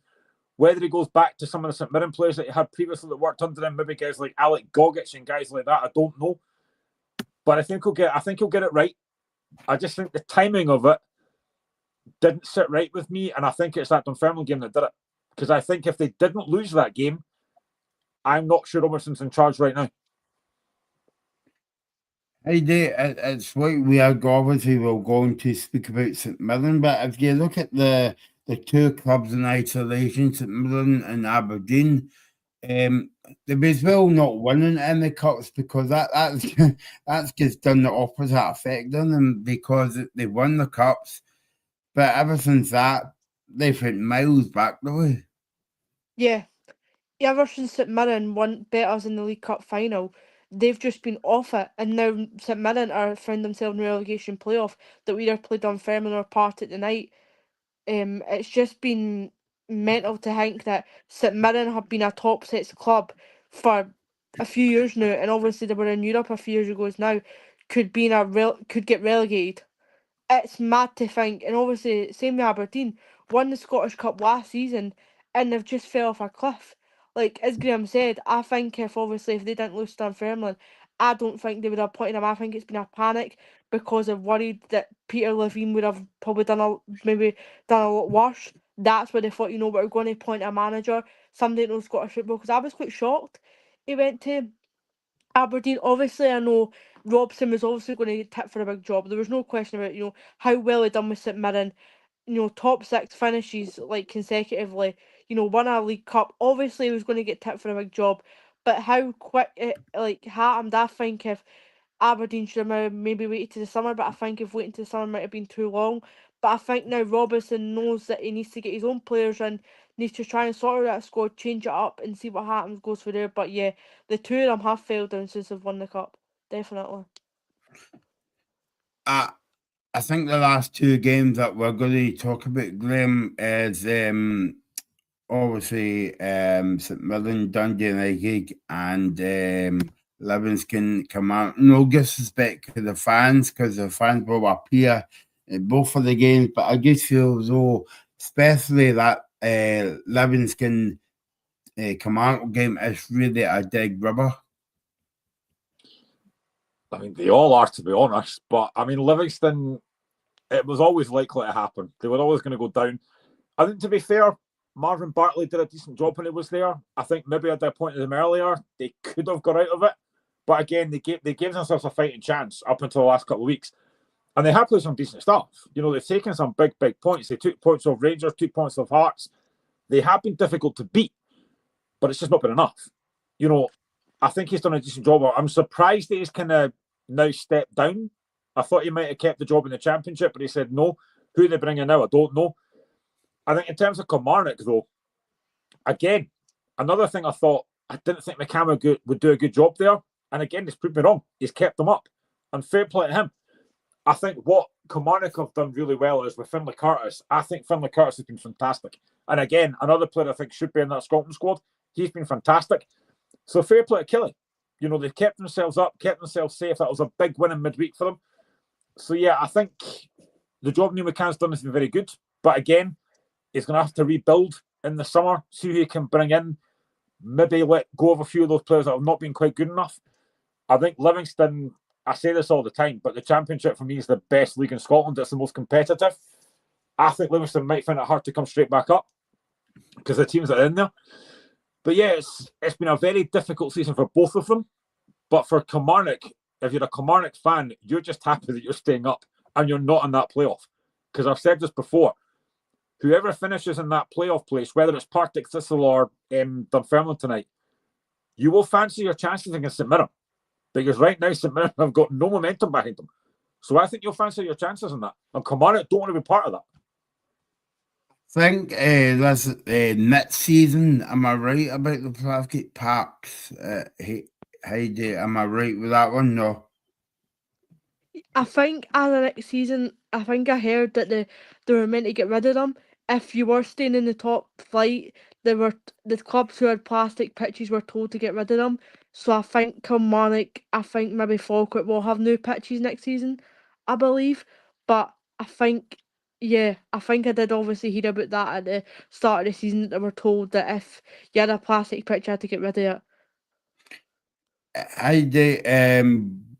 whether he goes back to some of the St Mirren players that he had previously that worked under him, maybe guys like Alec Gogic and guys like that. I don't know. But I think he'll get it right. I just think the timing of it didn't sit right with me, and I think it's that Dunfermline game that did it. Because I think if they didn't lose that game, I'm not sure Robertson's in charge right now. It's like we are obviously we're going to speak about St Mirren, but if you look at the two clubs in isolation, St Mirren and Aberdeen, they may as well not winning in the cups because that's just done the opposite effect on them because they won the cups. But ever since that, they've went miles back the way. Yeah. Ever since St Mirren beat us in the League Cup final, they've just been off it. And now St Mirren found themselves in the relegation playoff that we either played Dunfermline or Partick tonight. It's just been mental to think that St Mirren have been a top six club for a few years now, and obviously they were in Europe a few years ago now, could get relegated. It's mad to think, and obviously same with Aberdeen, won the Scottish Cup last season, and they've just fell off a cliff. Like as Graham said, I think if they didn't lose Dunfermline, I don't think they would have appointed him. I think it's been a panic because they're worried that Peter Levine would have probably done a lot worse. That's where they thought, we're going to appoint a manager, somebody that knows Scottish football. Because I was quite shocked he went to Aberdeen. Obviously, I know Robson was obviously going to get tipped for a big job. There was no question about how well he done with St Mirren. Top six finishes like consecutively. Won a League Cup. Obviously, he was going to get tipped for a big job. But how quick it happened, I think if Aberdeen should have maybe waited to the summer. But I think if waiting to the summer might have been too long. But I think now Robertson knows that he needs to get his own players in, needs to try and sort out that squad, change it up, and see what happens, goes for there. But yeah, the two of them have failed down since they've won the cup. Definitely. I think the last two games that we're going to talk about, Graham, is obviously St Mirren, Dundee United, and Livingston come out. No disrespect to the fans because the fans will appear in both of the games, but I just feel as though, especially that Livingston Command game is really a dig rubber. I mean, they all are, to be honest. But I mean, Livingston, it was always likely to happen. They were always going to go down. I think, to be fair, Marvin Bartley did a decent job when he was there. I think maybe I'd appointed him earlier. They could have got out of it. But again, they gave themselves a fighting chance up until the last couple of weeks. And they have played some decent stuff. You know, they've taken some big points. They took points off Rangers, 2 points off Hearts. They have been difficult to beat, but it's just not been enough. You know, I think he's done a decent job. I'm surprised that he's kind of now stepped down. I thought he might have kept the job in the Championship, but he said no. Who they bring in now, I don't know. I think in terms of Kilmarnock, though, again, another thing I thought, I didn't think McCann would do a good job there. And again, he's proved me wrong. He's kept them up. And fair play to him. I think what Kilmarnock have done really well is with Finlay Curtis. I think Finlay Curtis has been fantastic. And again, another player I think should be in that Scotland squad. He's been fantastic. So fair play to Killie. You know, they've kept themselves up, kept themselves safe. That was a big win in midweek for them. So yeah, I think the job Neil McCann's done has been very good. But again, he's going to have to rebuild in the summer, see who he can bring in, maybe let go of a few of those players that have not been quite good enough. I think Livingston, I say this all the time, but the Championship for me is the best league in Scotland. It's the most competitive. I think Livingston might find it hard to come straight back up because the teams are in there. But yeah, it's been a very difficult season for both of them. But for Kilmarnock, if you're a Kilmarnock fan, you're just happy that you're staying up and you're not in that playoff. Because I've said this before, whoever finishes in that playoff place, whether it's Partick Thistle or Dunfermline tonight, you will fancy your chances against St Mirren. Because right now, St Mirren have got no momentum behind them. So I think you'll fancy your chances in that. And Kilmarnock don't want to be part of that. I think this next season, am I right about the Southgate Parks? Heidi, am I right with that one? No. I think as the next season, I think I heard that they were meant to get rid of them. If you were staying in the top flight, the clubs who had plastic pitches were told to get rid of them. So I think Kilmarnock, I think maybe Falkirk will have new pitches next season, I believe. But I think, yeah, I think I did obviously hear about that at the start of the season. They were told that if you had a plastic pitch, you had to get rid of it. Heidi,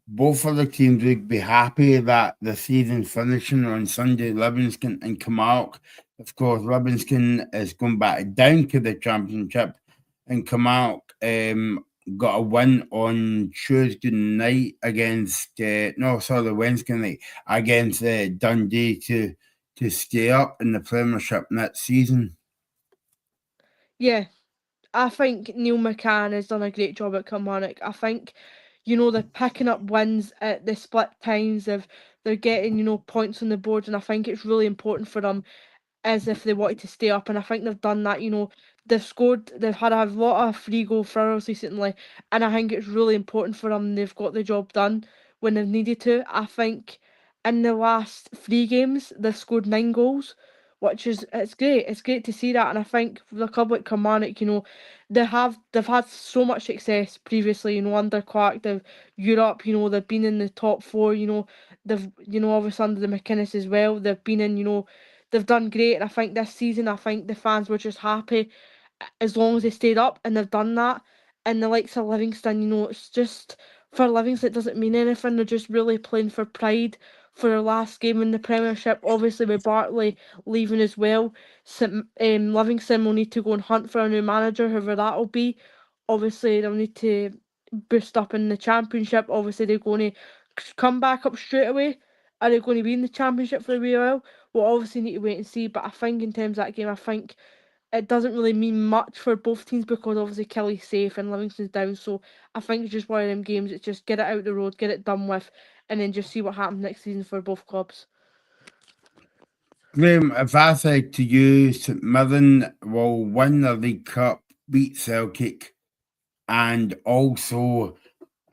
both of the teams would be happy that the season's finishing on Sunday, Livingston and Kilmarnock. Of course, Livingston is going back down to the Championship, and Kilmarnock got a win on Tuesday night against Wednesday night against Dundee to stay up in the Premiership next season. Yeah, I think Neil McCann has done a great job at Kilmarnock. I think, you know, they're picking up wins at the split times of they're getting, you know, points on the board, and I think it's really important for them as if they wanted to stay up, and I think they've done that. You know, they've had a lot of free goal thrillers recently, and I think it's really important for them. They've got the job done when they've needed to. I think in the last 3 games they've scored 9 goals, which is it's great. It's great to see that, and I think for the club like Kilmarnock, you know, they've had so much success previously. You know, under Clark, they've Europe. You know, they've been in the top 4. You know, they've obviously under the McInnes as well. They've been in. You know, they've done great, and I think this season, I think the fans were just happy as long as they stayed up, and they've done that. And the likes of Livingston, you know, it's just for Livingston, it doesn't mean anything. They're just really playing for pride for their last game in the Premiership. Obviously, with Bartley leaving as well, Livingston will need to go and hunt for a new manager, whoever that will be. Obviously, they'll need to boost up in the Championship. Obviously, they're going to come back up straight away. Are they going to be in the Championship for a wee while? We'll obviously need to wait and see. But I think in terms of that game, I think it doesn't really mean much for both teams because obviously Killie's safe and Livingston's down. So I think it's just one of them games. It's just get it out the road, get it done with, and then just see what happens next season for both clubs. Graham, if I said to you, St Mirren will win the League Cup, beat Celtic, and also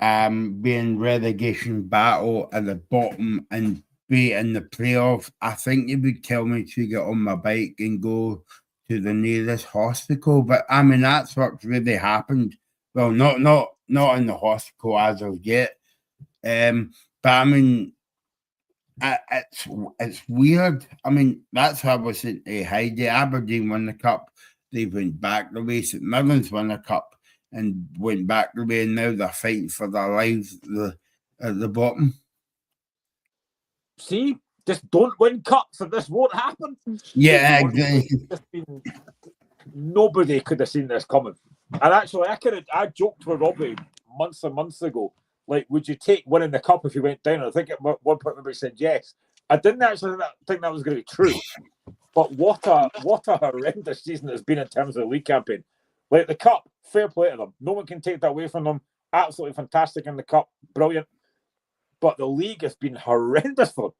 be in relegation battle at the bottom and be in the playoff, I think you would tell me to get on my bike and go to the nearest hospital. But I mean, that's what's really happened. Well, not in the hospital as of yet. But I mean, it's weird. I mean, that's how I was saying to Heidi. Aberdeen won the cup. They went back the way. St Mirren's won the cup and went back the way, and now they're fighting for their lives at the bottom. See, just don't win cups and this won't happen. Yeah, It's exactly. just been, nobody could have seen this coming. And actually, I joked with Robbie months and months ago, like, would you take winning the cup if you went down? And I think at one point maybe said yes. I didn't actually think that was going to be true. But what a horrendous season it's been in terms of the league campaign. Like the cup, fair play to them. No one can take that away from them. Absolutely fantastic in the cup, brilliant. But the league has been horrendous for them.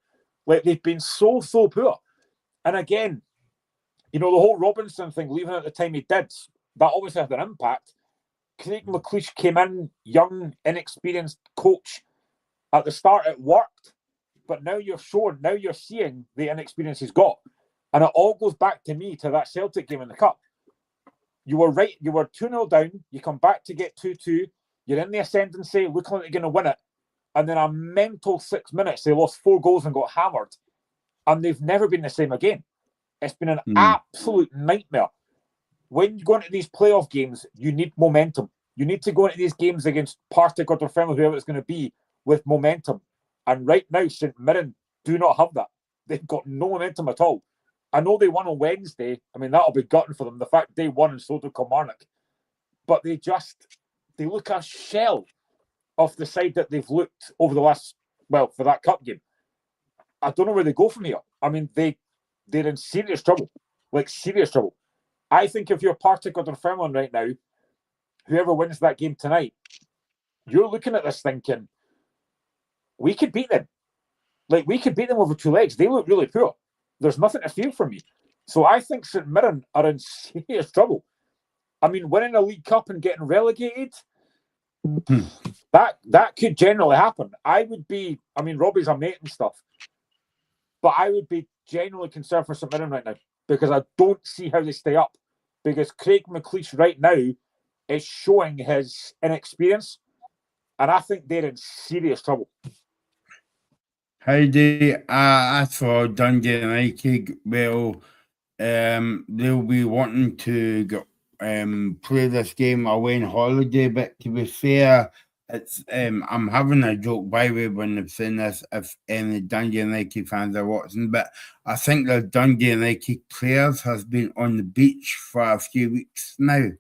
Like they've been so poor. And again, you know, the whole Robinson thing, leaving at the time he did, that obviously had an impact. Craig McLeish came in, young, inexperienced coach. At the start, it worked. But now you're seeing the inexperience he's got. And it all goes back to me to that Celtic game in the cup. You were right. You were 2-0 down. You come back to get 2-2. You're in the ascendancy, looking like you're going to win it. And then a mental 6 minutes, they lost 4 goals and got hammered. And they've never been the same again. It's been an absolute nightmare. When you go into these playoff games, you need momentum. You need to go into these games against Partick or Dunfermline, whoever it's going to be, with momentum. And right now, St Mirren do not have that. They've got no momentum at all. I know they won on Wednesday. I mean, that'll be gutting for them. The fact they won and so did Kilmarnock. But they look a shell of the side that they've looked over the last, for that cup game. I don't know where they go from here. I mean, they're in serious trouble. Like, serious trouble. I think if you're Partick or Dunfermline right now, whoever wins that game tonight, you're looking at this thinking, we could beat them. Like, we could beat them over 2 legs. They look really poor. There's nothing to fear from me. So I think St Mirren are in serious trouble. I mean, winning a League Cup and getting relegated, that could generally happen. Robbie's a mate and stuff, but I would be genuinely concerned for St Mirren right now because I don't see how they stay up. Because Craig McLeish right now is showing his inexperience, and I think they're in serious trouble. Heidi, as for Dundee United, they'll be wanting to go, play this game away in holiday, but to be fair, it's I'm having a joke by the way when I'm saying this, if any Dundee United fans are watching, but I think the Dundee United players has been on the beach for a few weeks now.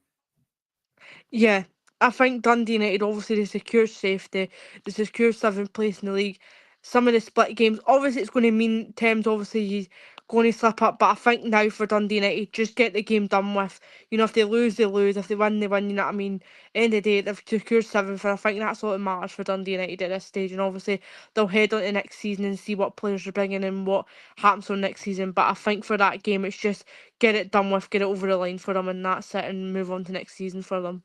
Yeah, I think Dundee United obviously they secure safety, they secure 7th place in the league. Some of the split games, obviously it's going to mean Thames obviously he's going to slip up, but I think now for Dundee United, just get the game done with. You know, if they lose, they lose. If they win, they win. You know what I mean? End of the day, they've secured 7th, and I think that's all that matters for Dundee United at this stage. And obviously they'll head on to next season and see what players are bringing and what happens on next season. But I think for that game, it's just get it done with, get it over the line for them, and that's it, and move on to next season for them.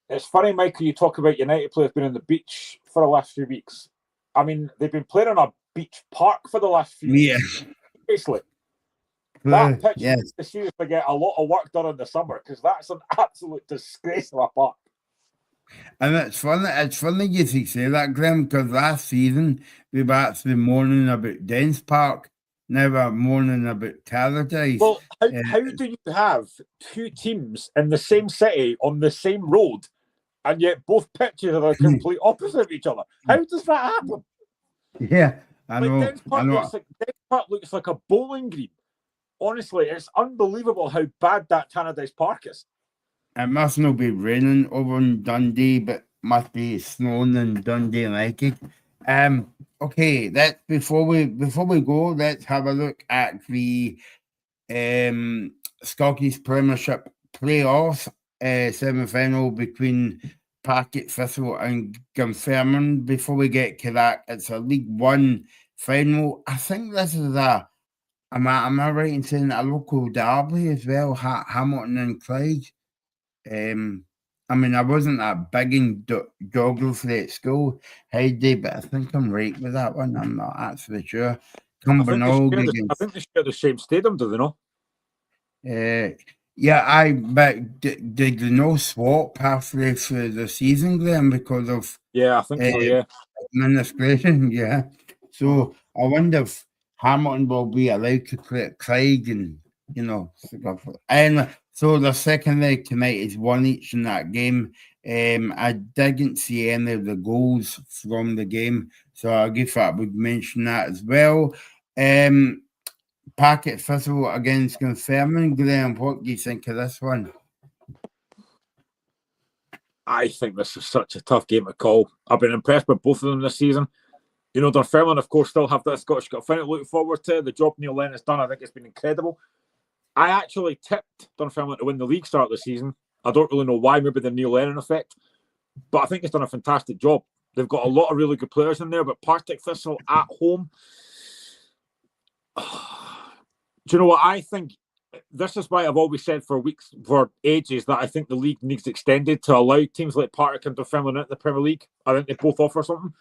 It's funny, Michael, you talk about United players being on the beach for the last few weeks. I mean, they've been playing on a beach park for the last few weeks. Basically. That pitch needs to seriously get a lot of work done in the summer because that's an absolute disgrace of a park. And it's funny you say that, Graham, because last season we were actually mourning about Dens Park. Now we're mourning about Tannadice. Well, how do you have 2 teams in the same city on the same road and yet both pitches are the complete opposite of each other? How does that happen? Yeah, I know. Dens Park looks like a bowling green. Honestly, it's unbelievable how bad that Tannadice Park is. It must not be raining over in Dundee, but must be snowing in Dundee United. Okay, that before we go, let's have a look at the Scottish Premiership playoffs semi-final between Partick Thistle and Dunfermline. Before we get to that, it's a League One final. I think this is am I right in saying a local derby as well, Hamilton and Clyde? I mean, I wasn't that big in geography at school, Heidi, but I think I'm right with that one. I'm not actually sure. I think they share the same stadium, do they not? Yeah, but did they not swap halfway through the season, Glenn, because of I think so, yeah. Administration, yeah. So I wonder if Hamilton will be allowed to play at Clyde and, you know, and so the second leg tonight is 1 each in that game. I didn't see any of the goals from the game, so I guess I would mention that as well. Packet Thistle against Dunfermline. Graham, what do you think of this one? I think this is such a tough game to call. I've been impressed with both of them this season. You know, Dunfermline, of course, still have that Scottish Cup final to look forward to. The job Neil Lennon has done, I think it's been incredible. I actually tipped Dunfermline to win the league start of the season. I don't really know why, maybe the Neil Lennon effect, but I think he's done a fantastic job. They've got a lot of really good players in there, but Partick Thistle at home. Do you know what? I think this is why I've always said for ages, that I think the league needs extended to allow teams like Partick and Dunfermline into the Premier League. I think they both offer something.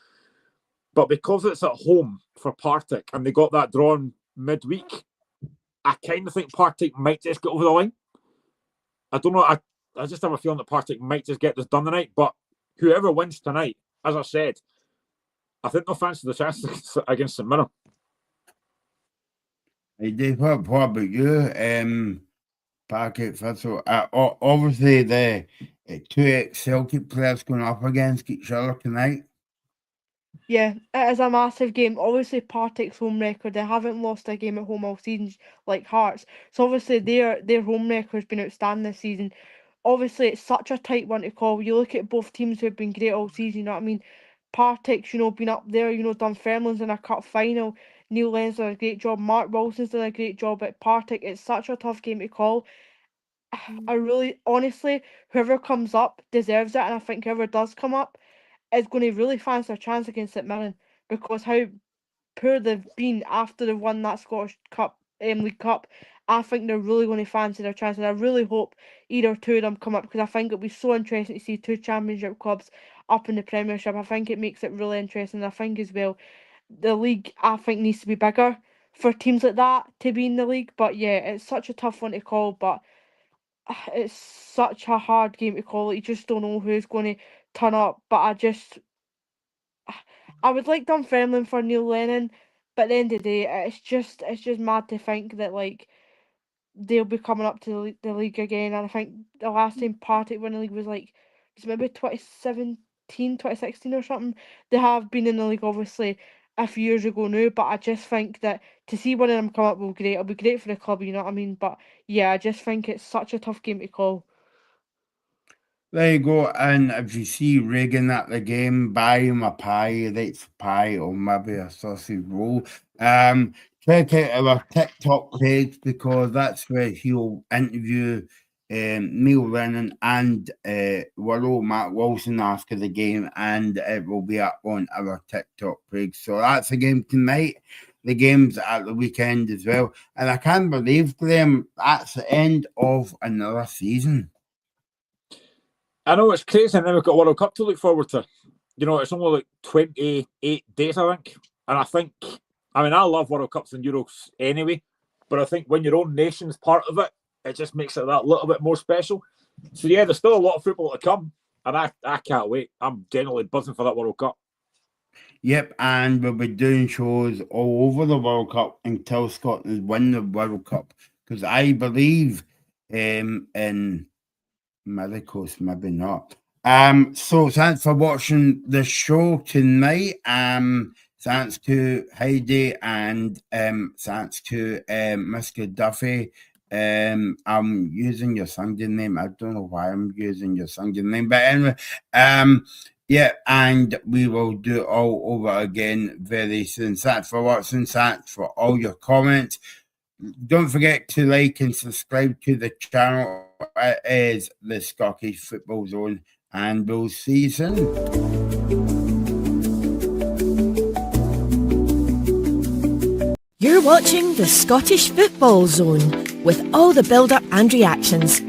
But because it's at home for Partick and they got that drawn midweek, I kind of think Partick might just get over the line. I don't know. I just have a feeling that Partick might just get this done tonight. But whoever wins tonight, as I said, I think they'll fancy the chances against St Mirren. Hey Dave, what about you? Packet Thistle. Obviously, the two ex-Celtic players going up against each other tonight. Yeah, it is a massive game. Obviously, Partick's home record, they haven't lost a game at home all season like Hearts. So obviously their home record has been outstanding this season. Obviously, it's such a tight one to call. You look at both teams who have been great all season, you know what I mean? Partick's, been up there, Dunfermline's in a cup final. Neil Lennon's done a great job. Mark Wilson's done a great job at Partick. It's such a tough game to call. I really, honestly, whoever comes up deserves it, and I think whoever does come up is going to really fancy their chance against St Mirren, because how poor they've been after they've won that Scottish Cup, League Cup. I think they're really going to fancy their chances. I really hope either two of them come up, because I think it'll be so interesting to see two Championship clubs up in the Premiership. I think it makes it really interesting. I think as well, the league, I think, needs to be bigger for teams like that to be in the league. But yeah, it's such a tough one to call, but it's such a hard game to call. You just don't know who's going to turn up. But I would like Dunfermline for Neil Lennon, but at the end of the day, it's just mad to think that they'll be coming up to the league again. And I think the last time Partick won the league was maybe 2017, 2016 or something. They have been in the league obviously a few years ago now, but I just think that to see one of them come up will be great. It'll be great for the club, you know what I mean? But yeah, I just think it's such a tough game to call. There you go. And if you see Reagan at the game, buy him a pie. He likes pie or maybe a sausage roll. Check out our TikTok page, because that's where he'll interview Neil Lennon and Wirral Matt Wilson after the game, and it will be up on our TikTok page. So that's the game tonight. The game's at the weekend as well. And I can't believe, Graham, that's the end of another season. I know, it's crazy, and then we've got World Cup to look forward to. It's only like 28 days, I think. And I love World Cups and Euros anyway, but I think when your own nation's part of it, it just makes it that little bit more special. So yeah, there's still a lot of football to come, and I can't wait. I'm genuinely buzzing for that World Cup. Yep, and we'll be doing shows all over the World Cup until Scotland win the World Cup, because I believe in miracles, maybe not. So thanks for watching the show tonight. Thanks to Heidi and thanks to Mr. Duffy. I'm using your Sunday name. I don't know why I'm using your Sunday name, but anyway, yeah, and we will do it all over again very soon. Thanks for watching. Thanks for all your comments. Don't forget to like and subscribe to the channel. It is the Scottish Football Zone, and we'll see you soon. You're watching the Scottish Football Zone with all the build-up and reactions.